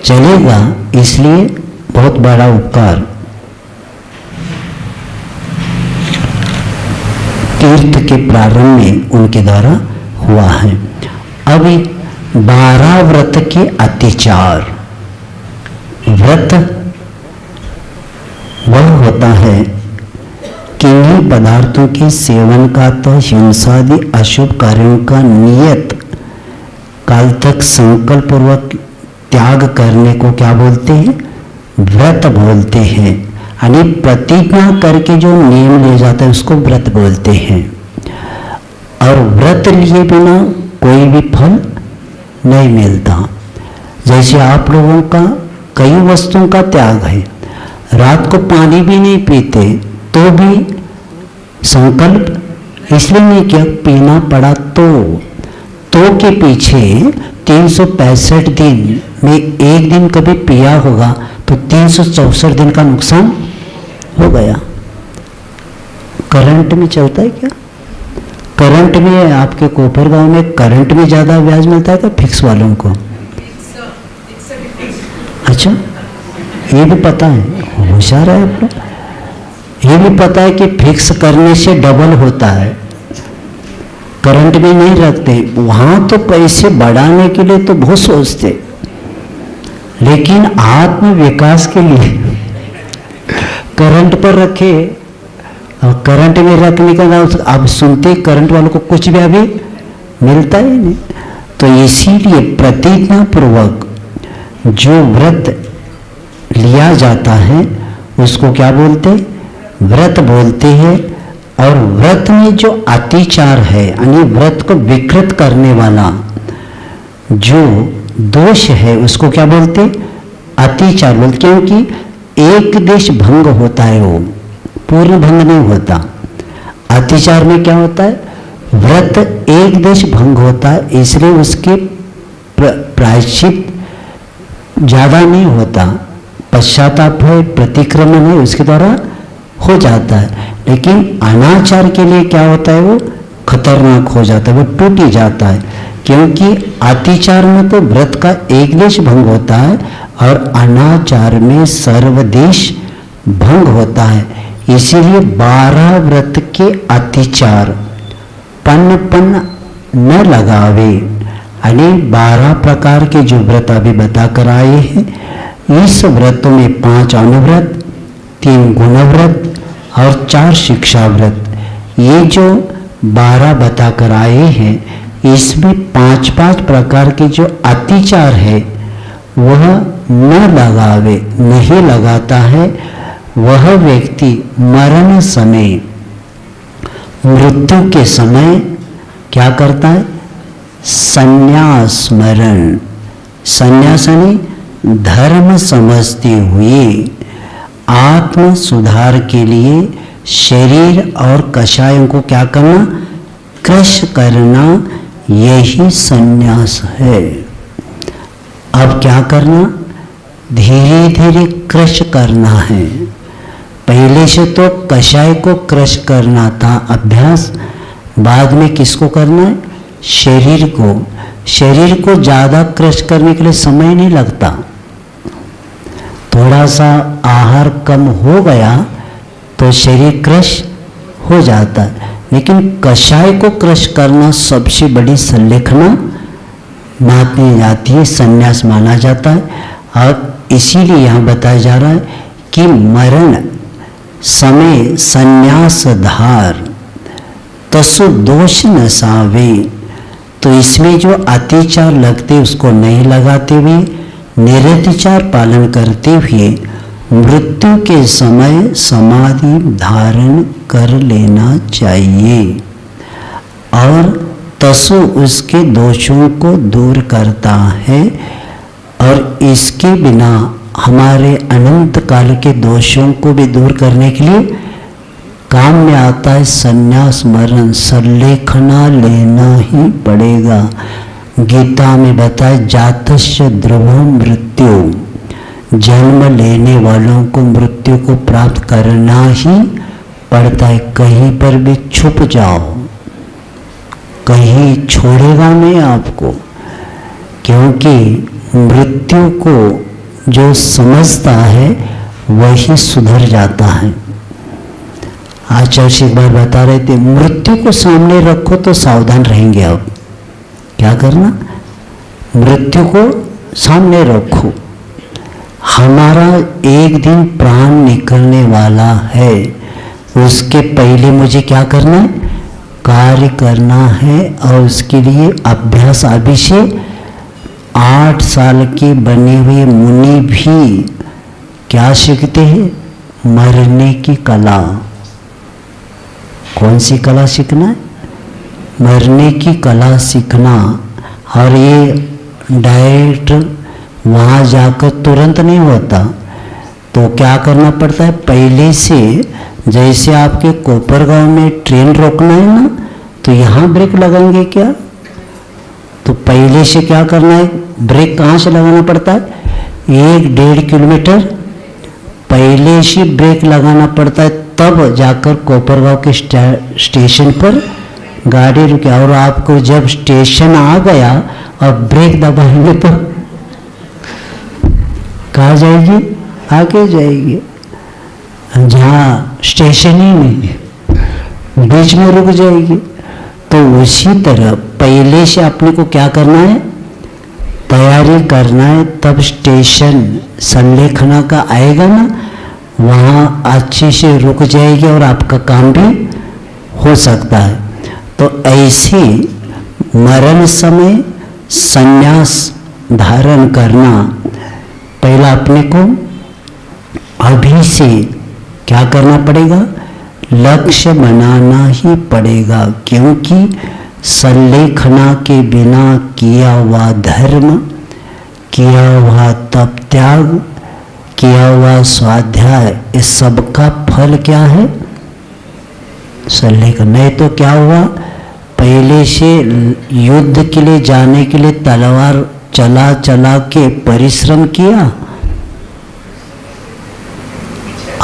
चलेगा। इसलिए बहुत बड़ा उपकार तीर्थ के प्रारंभ में उनके द्वारा हुआ है। अभी 12 व्रत के अत्याचार। व्रत वह होता है किन्हीं पदार्थों के सेवन का तो हिंसादि अशुभ कार्यों का नियत काल तक संकल्प पूर्वक त्याग करने को क्या बोलते हैं? व्रत बोलते हैं। यानी प्रतिज्ञा करके जो नियम ले जाता है उसको व्रत बोलते हैं। और व्रत लिए बिना कोई भी फल नहीं मिलता। जैसे आप लोगों का कई वस्तुओं का त्याग है, रात को पानी भी नहीं पीते तो भी संकल्प इसलिए नहीं किया, पीना पड़ा तो के पीछे 365 दिन में एक दिन कभी पिया होगा तो 364 दिन का नुकसान हो गया। करंट में चलता है क्या? करंट में आपके कोपर गांव में करंट में ज्यादा ब्याज मिलता है क्या फिक्स वालों को? अच्छा, ये भी पता है, होशियार है आप लोग। ये भी पता है कि फिक्स करने से डबल होता है, करंट में नहीं रखते। वहां तो पैसे बढ़ाने के लिए तो बहुत सोचते, लेकिन आत्म विकास के लिए करंट पर रखे। और करंट में रखने का नाम अब सुनते करंट वालों को कुछ भी अभी मिलता ही नहीं। तो इसीलिए प्रतिज्ञा पूर्वक जो व्रत लिया जाता है उसको क्या बोलते? व्रत बोलते हैं। और व्रत में जो अतिचार है, यानी व्रत को विकृत करने वाला जो दोष है उसको क्या बोलते? अतिचार बोलते। क्योंकि एक देश भंग होता है, वो पूर्ण भंग नहीं होता। अतिचार में क्या होता है? व्रत एक देश भंग होता है, इसलिए उसके प्रायश्चित ज्यादा नहीं होता। पश्चाताप है, प्रतिक्रमण है, उसके द्वारा हो जाता है। लेकिन अनाचार के लिए क्या होता है? वो खतरनाक हो जाता है, वो टूट ही जाता है। क्योंकि अतिचार में तो व्रत का एक देश भंग होता है और अनाचार में सर्वदेश भंग होता है। इसीलिए 12 व्रत के अतिचार पन न लगावे, यानी 12 प्रकार के जो व्रत अभी बताकर आए हैं, इस व्रतों में 5 अनुव्रत, 3 गुणव्रत और 4 शिक्षा व्रत, ये जो 12 बताकर आए हैं, इसमें 5-5 प्रकार के जो अतिचार है वह न लगावे, नहीं लगाता है, वह व्यक्ति मरण समय, मृत्यु के समय क्या करता है? संन्यास स्मरण। संन्यास यानी धर्म समझते हुए आत्म सुधार के लिए शरीर और कषायों को क्या करना? क्रश करना, यही संन्यास है। अब क्या करना? धीरे धीरे क्रश करना है। पहले से तो कषाय को क्रश करना था अभ्यास, बाद में किसको करना है? शरीर को। शरीर को ज़्यादा क्रश करने के लिए समय नहीं लगता, थोड़ा सा आहार कम हो गया तो शरीर क्रश हो जाता है। लेकिन कषाय को क्रश करना सबसे बड़ी संलेखना मानी जाती है, संन्यास माना जाता है। और इसीलिए यहाँ बताया जा रहा है कि मरण समय संन्यास धार तसु दोष न सावे। तो इसमें जो अतिचार लगते उसको नहीं लगाते हुए निरतिचार पालन करते हुए मृत्यु के समय समाधि धारण कर लेना चाहिए। और तसु उसके दोषों को दूर करता है, और इसके बिना हमारे अनंत काल के दोषों को भी दूर करने के लिए काम में आता है संन्यास मरण, संलेखना लेना ही पड़ेगा। गीता में बताया जातस्य ध्रुवो मृत्यु, जन्म लेने वालों को मृत्यु को प्राप्त करना ही पड़ता है। कहीं पर भी छुप जाओ, कहीं छोड़ेगा नहीं आपको, क्योंकि मृत्यु को जो समझता है वही सुधर जाता है। आचार्य एक बार बता रहे थे, मृत्यु को सामने रखो तो सावधान रहेंगे। अब क्या करना? मृत्यु को सामने रखो। हमारा एक दिन प्राण निकलने वाला है, उसके पहले मुझे क्या करना है? कार्य करना है। और उसके लिए अभ्यास अभी से 8 साल के बने हुए मुनि भी क्या सीखते हैं? मरने की कला। कौन सी कला सीखना है? मरने की कला सीखना। और ये डायरेक्ट वहाँ जाकर तुरंत नहीं होता, तो क्या करना पड़ता है? पहले से, जैसे आपके कोपरगांव में ट्रेन रोकना है ना, तो यहाँ ब्रेक लगाएंगे क्या? तो पहले से क्या करना है? ब्रेक कहाँ से लगाना पड़ता है? 1-1.5 किलोमीटर पहले से ब्रेक लगाना पड़ता है, तब जाकर कोपरगांव के स्टेशन पर गाड़ी रुके। और आपको जब स्टेशन आ गया और ब्रेक दबाएंगे तो कहाँ जाएगी? आगे जाएगी, जहाँ स्टेशन ही नहीं है, बीच में रुक जाएगी। तो उसी तरह पहले से अपने को क्या करना है? तैयारी करना है, तब स्टेशन संलेखना का आएगा ना, वहाँ अच्छे से रुक जाएगी और आपका काम भी हो सकता है। तो ऐसे मरण समय संन्यास धारण करना, पहला अपने को अभी से क्या करना पड़ेगा? लक्ष्य बनाना ही पड़ेगा, क्योंकि संलेखना के बिना किया हुआ धर्म, किया हुआ तप त्याग, किया हुआ स्वाध्याय, इस सब का फल क्या है? संलेखन। नहीं तो क्या हुआ? पहले से युद्ध के लिए जाने के लिए तलवार चला चला के परिश्रम किया,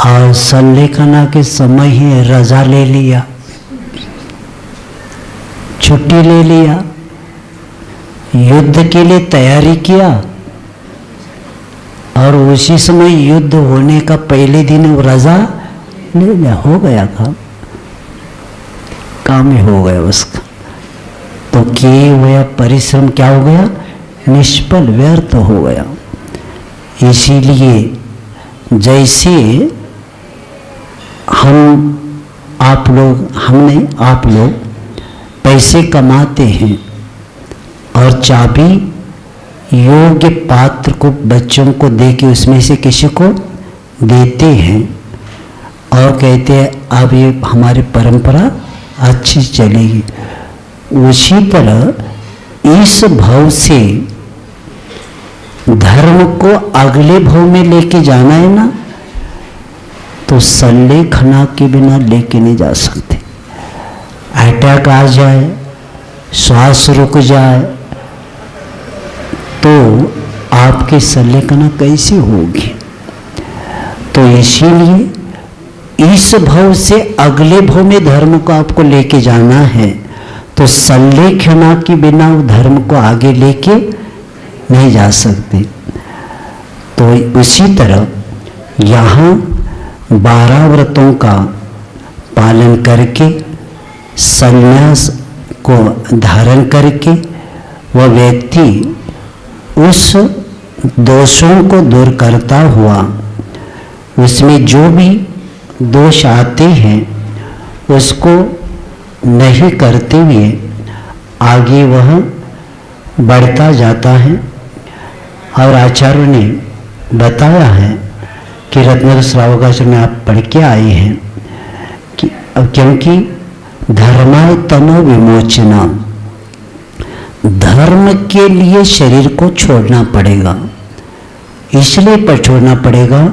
और संलेखना के समय ही रजा ले लिया, छुट्टी ले लिया, युद्ध के लिए तैयारी किया, और उसी समय युद्ध होने का पहले दिन रजा ले लिया, हो गया काम ही हो गया उसका। तो किए हुआ परिश्रम क्या हो गया? निष्फल, व्यर्थ हो गया। इसीलिए जैसे आप लोग पैसे कमाते हैं और चाबी योग्य पात्र को, बच्चों को दे के उसमें से किसी को देते हैं और कहते हैं अब ये हमारी परंपरा अच्छी चलेगी। उसी तरह इस भाव से धर्म को अगले भाव में लेके जाना है ना, तो संलेखना के बिना लेके नहीं जा सकते। अटैक आ जाए, श्वास रुक जाए, तो आपकी संलेखना कैसी होगी? तो इसीलिए इस भव से अगले भव में धर्म को आपको लेके जाना है, तो संलेखना के बिना वो धर्म को आगे लेके नहीं जा सकते। तो उसी तरह यहाँ 12 व्रतों का पालन करके, संन्यास को धारण करके वह व्यक्ति उस दोषों को दूर करता हुआ, उसमें जो भी दोष आते हैं उसको नहीं करते हुए आगे वह बढ़ता जाता है। और आचार्य ने बताया है कि रत्न श्रावकाचार्य में आप पढ़ के आए हैं कि क्योंकि धर्माय तनो विमोचना, धर्म के लिए शरीर को छोड़ना पड़ेगा। इसलिए पर छोड़ना पड़ेगा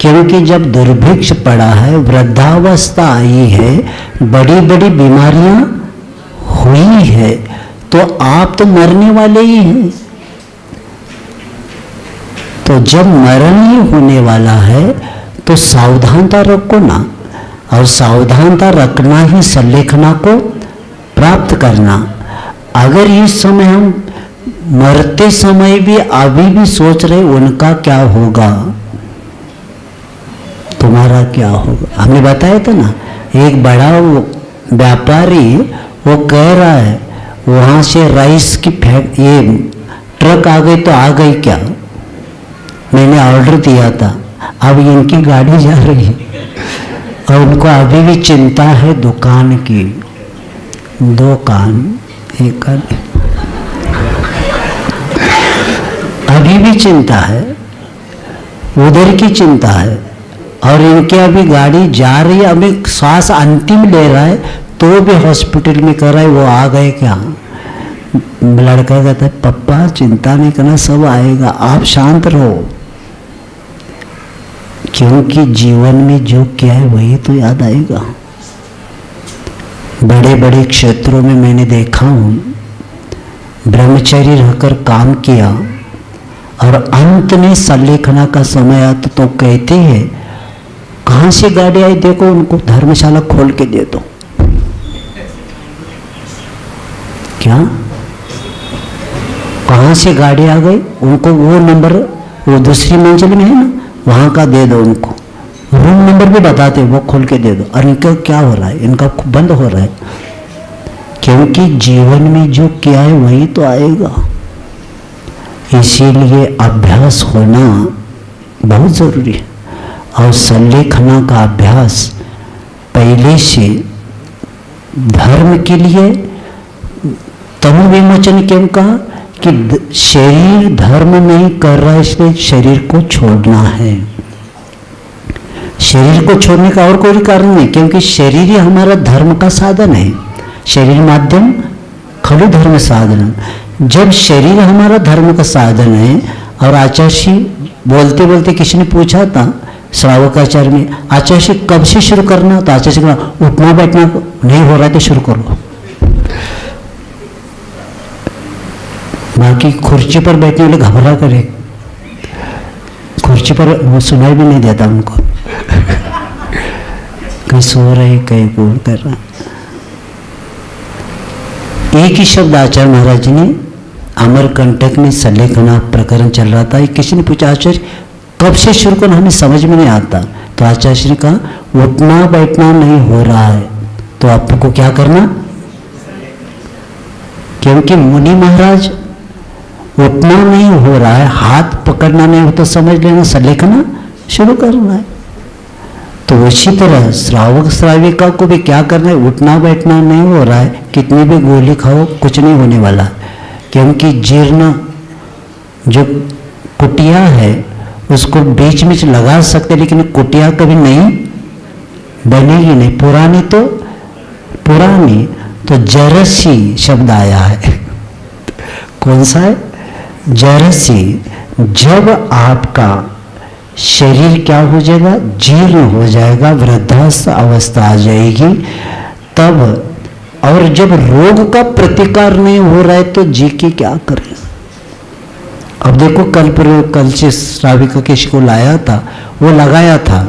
क्योंकि जब दुर्भिक्ष पड़ा है, वृद्धावस्था आई है, बड़ी बड़ी बीमारियां हुई है, तो आप तो मरने वाले ही हैं। तो जब मरण ही होने वाला है तो सावधानता रखो ना, और सावधानता रखना ही संलेखना को प्राप्त करना। अगर इस समय हम मरते समय भी अभी भी सोच रहे उनका क्या होगा, तुम्हारा क्या होगा। हमने बताया था ना, एक बड़ा व्यापारी वो कह रहा है वहां से राइस की ये ट्रक आ गई तो आ गई क्या, मैंने ऑर्डर दिया था, अब इनकी गाड़ी जा रही है और उनको अभी भी चिंता है दुकान की। 2 कान एक कान, अभी भी चिंता है, उधर की चिंता है। और इनके अभी गाड़ी जा रही है, अभी श्वास अंतिम ले रहा है तो भी हॉस्पिटल में कर रहा है, वो आ गए क्या। लड़का कहता है पप्पा चिंता नहीं करना, सब आएगा, आप शांत रहो। क्योंकि जीवन में जो क्या है वही तो याद आएगा। बड़े बड़े क्षेत्रों में मैंने देखा हूं, ब्रह्मचारी रहकर काम किया और अंत में संलेखना का समय आता तो कहते हैं कहां से गाड़ी आई, देखो उनको धर्मशाला खोल के दे दो। क्या कहां से गाड़ी आ गई, उनको वो नंबर, वो दूसरी मंजिल में है ना, वहां का दे दो, उनको रूम नंबर भी बताते, वो खोल के दे दो। और इनका क्या हो रहा है, इनका बंद हो रहा है। क्योंकि जीवन में जो किया है वही तो आएगा। इसीलिए अभ्यास होना बहुत जरूरी है। और संलेखना का अभ्यास पहले से धर्म के लिए तनु विमोचन क्यों कहा कि शरीर धर्म नहीं कर रहा है, इसलिए शरीर को छोड़ना है। शरीर को छोड़ने का और कोई कारण नहीं, क्योंकि शरीर ही हमारा धर्म का साधन है। शरीर माध्यम खलु धर्म साधन। जब शरीर हमारा धर्म का साधन है, और आचार्य बोलते बोलते किसी ने पूछा था श्रावकाचार्य में, आचार्य कब से शुरू करना, तो आचार्य कहा उठना बैठना नहीं हो रहा है तो शुरू करो। बाकी कुर्सी पर बैठने वाले घबरा करे, कुर्सी पर वो सुनाई भी नहीं देता उनको, कहीं सो रहे कहीं कूद कर रहा। एक ही शब्द आचार्य महाराज जी ने अमरकंटक में संलेखना प्रकरण चल रहा था, किसी ने पूछा आचार्य कब से शुरू करना, हमें समझ में नहीं आता। तो आचार्य ने कहा उठना बैठना नहीं हो रहा है तो आपको क्या करना, क्योंकि मुनि महाराज उठना नहीं हो रहा है, हाथ पकड़ना नहीं हो तो समझ लेना संलेखना शुरू करना है। तो उसी तरह श्रावक श्राविका को भी क्या करना है, उठना बैठना नहीं हो रहा है, कितनी भी गोली खाओ कुछ नहीं होने वाला। क्योंकि जीर्ण जो कुटिया है उसको बीच में लगा सकते, लेकिन कुटिया कभी नहीं बनेगी नहीं, पुरानी तो पुरानी। तो जरसी शब्द आया है, कौन सा है, जरसी। जब आपका शरीर क्या हो जाएगा, जीर्ण हो जाएगा, वृद्धावस्था अवस्था आ जाएगी तब। और जब रोग का प्रतिकार नहीं हो रहा है तो जी के क्या करें। अब देखो कल से श्राविका किसी को लाया था, वो लगाया था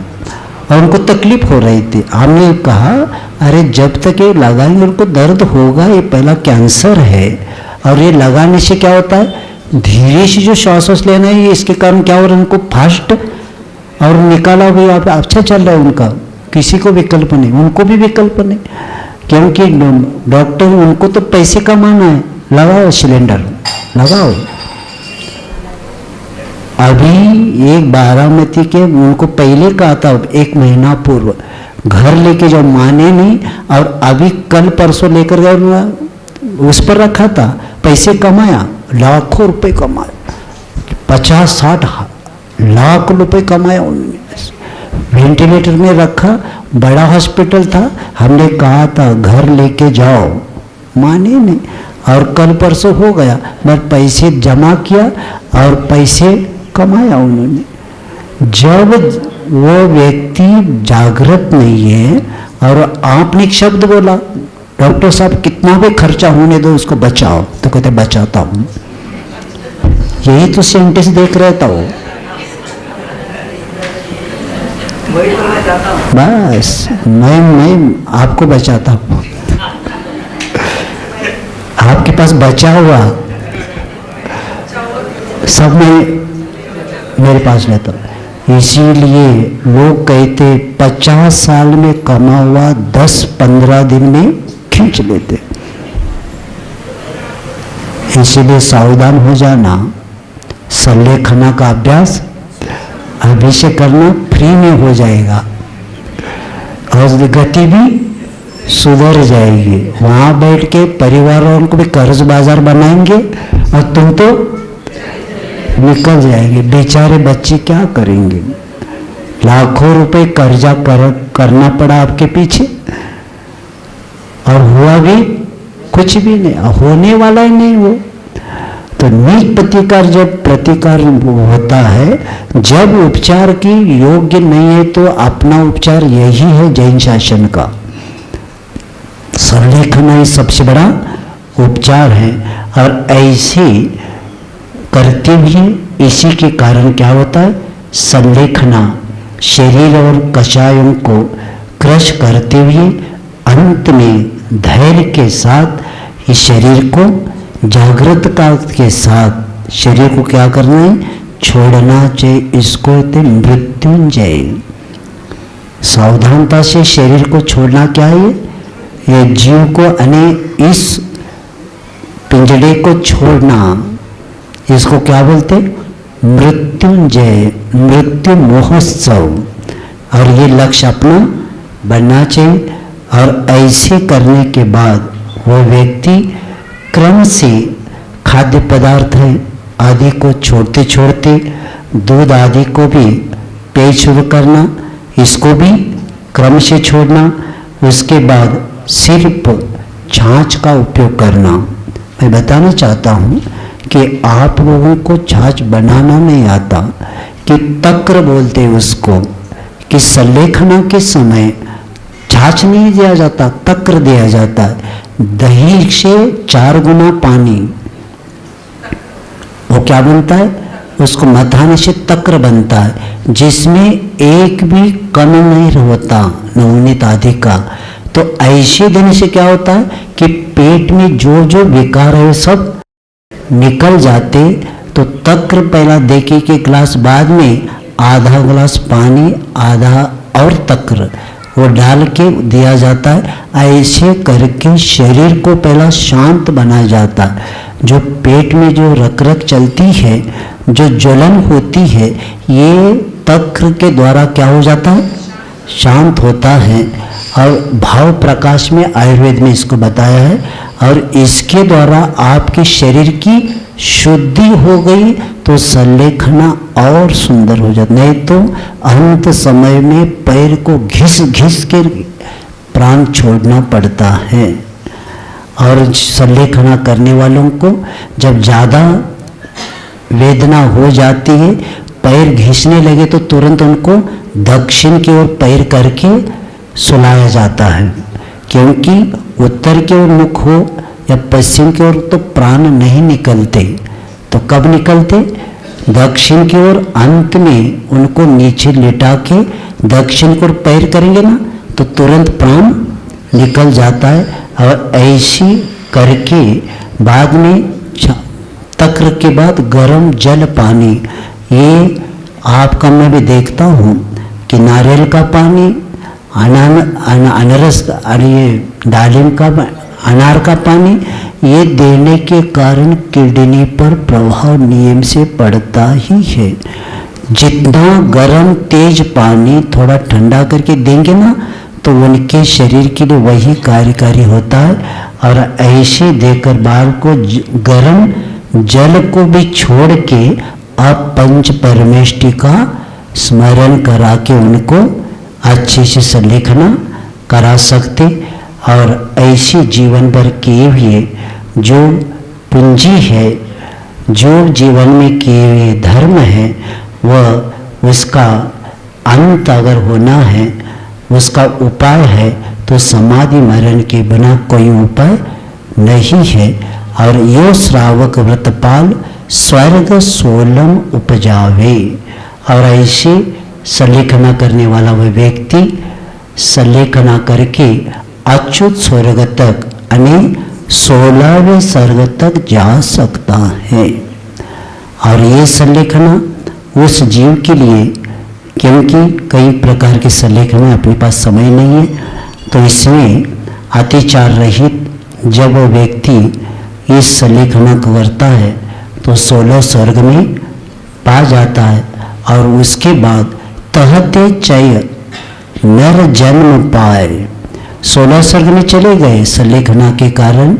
और उनको तकलीफ हो रही थी। हमने कहा अरे जब तक ये लगाएंगे उनको दर्द होगा, ये पहला कैंसर है, और ये लगाने से क्या होता है, धीरे से जो श्वास लेना है, ये इसके कारण क्या हो रहा है, उनको फास्ट और निकाला भी आप अच्छा चल रहा है उनका, किसी को विकल्प नहीं, उनको भी विकल्प नहीं, क्योंकि डॉक्टर उनको तो पैसे कमाना है, लगाओ सिलेंडर लगाओ। अभी एक बारामती के उनको पहले कहा था 1 महीना पूर्व, घर लेके जाओ, माने नहीं, और अभी कल परसों लेकर गए, उस पर रखा था, पैसे कमाया, लाखों रुपए कमाया, 50-60 लाख रुपए कमाया उन्होंने। वेंटिलेटर में रखा, बड़ा हॉस्पिटल था, हमने कहा था घर लेके जाओ, माने नहीं, और कल परसों हो गया, बस पैसे जमा किया और पैसे कमाया उन्होंने। जब वो व्यक्ति जागृत नहीं है और आपने एक शब्द बोला, डॉक्टर साहब कितना भी खर्चा होने दो उसको बचाओ, तो कहते बचाता हूँ, यही तो सेंटेंस देख रहता हो, बस मैं आपको बचाता हूँ, आपके पास बचा हुआ सब मैं मेरे पास लेता हूँ। इसीलिए लोग कहते 50 साल में कमा हुआ 10-15 दिन में खींच लेते। इसीलिए सावधान हो जाना, संलेखना का अभ्यास अभी से करना, फ्री में हो जाएगा और गति भी सुधर जाएगी। वहां बैठ के परिवार वालों को भी कर्ज बाजार बनाएंगे और तुम तो निकल जाएंगे। बेचारे बच्चे क्या करेंगे, लाखों रुपए कर्जा करना पड़ा आपके पीछे और हुआ भी कुछ भी नहीं, होने वाला ही नहीं वो। तो निज प्रतिकार जब प्रतिकार होता है, जब उपचार की योग्य नहीं है तो अपना उपचार यही है जैन शासन का। संलेखना ही सबसे बड़ा उपचार है और ऐसे करते भी इसी के कारण क्या होता है, संलेखना शरीर और कषायों को क्रश करते हुए अंत में धैर्य के साथ इस शरीर को जागृतता के साथ शरीर को क्या करना है, छोड़ना चाहिए। इसको कहते मृत्युंजय। सावधानता से शरीर को छोड़ना क्या है, ये जीव को इस पिंजड़े को छोड़ना, इसको क्या बोलते, मृत्युंजय, मृत्यु महोत्सव। और ये लक्ष्य अपना बनना चाहिए। और ऐसे करने के बाद वो व्यक्ति क्रम से खाद्य पदार्थ आदि को छोड़ते छोड़ते दूध आदि को भी पेय शुरू करना, इसको भी क्रम से छोड़ना। उसके बाद सिर्फ छाछ का उपयोग करना। मैं बताना चाहता हूँ कि आप लोगों को छाछ बनाना नहीं आता, कि तक्र बोलते हैं उसको, कि संलेखना के समय छाछ नहीं दिया जाता, तक्र दिया जाता है। दही से 4 गुना पानी, वो क्या बनता है, उसको मथाने से तक्र बनता है, जिसमें एक भी कण नहीं होता नवनीत आदि का। तो ऐसे दिन से क्या होता है कि पेट में जो जो विकार है सब निकल जाते। तो तक्र पहला देखिए कि ग्लास, बाद में आधा ग्लास पानी, आधा और तक्र वो डाल के दिया जाता है। ऐसे करके शरीर को पहला शांत बनाया जाता है। जो पेट में जो रक रक चलती है, जो ज्वलन होती है, ये तक्र के द्वारा क्या हो जाता है, शांत होता है। और भाव प्रकाश में आयुर्वेद में इसको बताया है। और इसके द्वारा आपके शरीर की शुद्धि हो गई तो संलेखना और सुंदर हो जाता। नहीं तो अंत समय में पैर को घिस घिस के प्राण छोड़ना पड़ता है। और संलेखना करने वालों को जब ज़्यादा वेदना हो जाती है, पैर घिसने लगे, तो तुरंत उनको दक्षिण की ओर पैर करके सुलाया जाता है। क्योंकि उत्तर की ओर मुख हो या पश्चिम की ओर तो प्राण नहीं निकलते। तो कब निकलते, दक्षिण की ओर अंत में उनको नीचे लेटा के दक्षिण की ओर पैर करेंगे ना तो तुरंत प्राण निकल जाता है। और ऐसी करके बाद में तक्र के बाद गरम जल पानी, ये आपका मैं भी देखता हूँ कि नारियल का पानी, अनारस ये दालिम का, अनार का पानी, ये देने के कारण किडनी पर प्रभाव नियम से पड़ता ही है। जितना गर्म तेज पानी थोड़ा ठंडा करके देंगे ना तो उनके शरीर के लिए वही कार्यकारी होता है। और ऐसे देकर बाल को गर्म जल को भी छोड़ के आप पंच परमेष्टि का स्मरण करा के उनको अच्छे से संलेखना करा सकते। और ऐसे जीवन भर किए हुए जो पूंजी है, जो जीवन में किए हुए धर्म है, वह उसका अंत अगर होना है, उसका उपाय है तो समाधि मरण के बिना कोई उपाय नहीं है। और यो श्रावक व्रतपाल स्वर्ग सोलम उपजावे। और ऐसे संलेखना करने वाला वह व्यक्ति संलेखना करके अच्युत स्वर्ग तक यानी 16वें स्वर्ग तक जा सकता है। और ये संलेखना उस जीव के लिए, क्योंकि कई प्रकार की संलेखना अपने पास समय नहीं है, तो इसमें अतिचार रहित जब वो व्यक्ति इस संलेखना को करता है तो 16 स्वर्ग में पा जाता है। और उसके बाद तहते चय नर जन्म पाए, 16 स्वर्ग में चले गए संलेखना के कारण।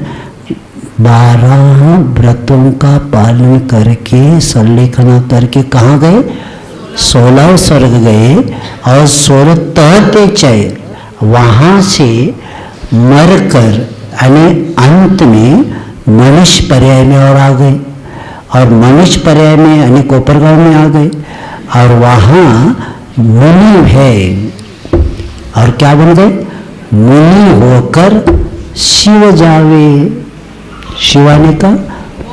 12 व्रतों का पालन करके संलेखना करके कहाँ गए? 16 स्वर्ग गए। और 16 तहते चय, वहाँ से मरकर यानी अंत में मनुष्य पर्याय में और आ गए। और मनुष्य पर्याय में यानी कोपरगांव में आ गए। और वहाँ मुनि है, और क्या बन गए? मुनि होकर शिव जावे, शिवाने का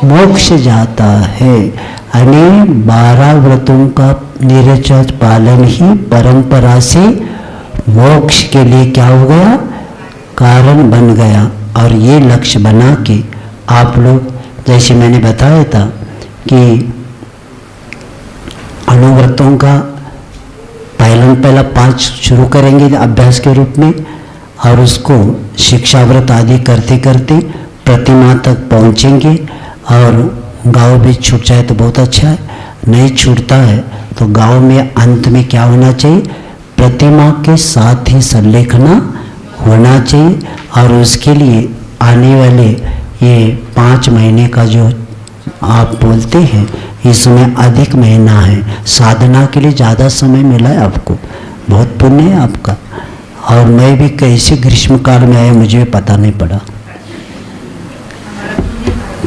मोक्ष जाता है। यानी 12 व्रतों का निरंतर पालन ही परंपरा से मोक्ष के लिए क्या हो गया? कारण बन गया। और ये लक्ष्य बना के आप लोग, जैसे मैंने बताया था कि अनुव्रतों का पहला 5 शुरू करेंगे अभ्यास के रूप में, और उसको शिक्षाव्रत आदि करते करते प्रतिमा तक पहुँचेंगे। और गांव भी छूट जाए तो बहुत अच्छा है, नहीं छूटता है तो गांव में अंत में क्या होना चाहिए? प्रतिमा के साथ ही संलेखना होना चाहिए। और उसके लिए आने वाले ये 5 महीने का जो आप बोलते हैं, इसमें अधिक महीना है, साधना के लिए ज़्यादा समय मिला है आपको, बहुत पुण्य है आपका। और मैं भी कैसे ग्रीष्म काल में आया मुझे पता नहीं पड़ा,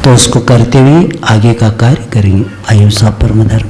तो उसको करते हुए आगे का कार्य करेंगे। अहिंसा परम धर्म।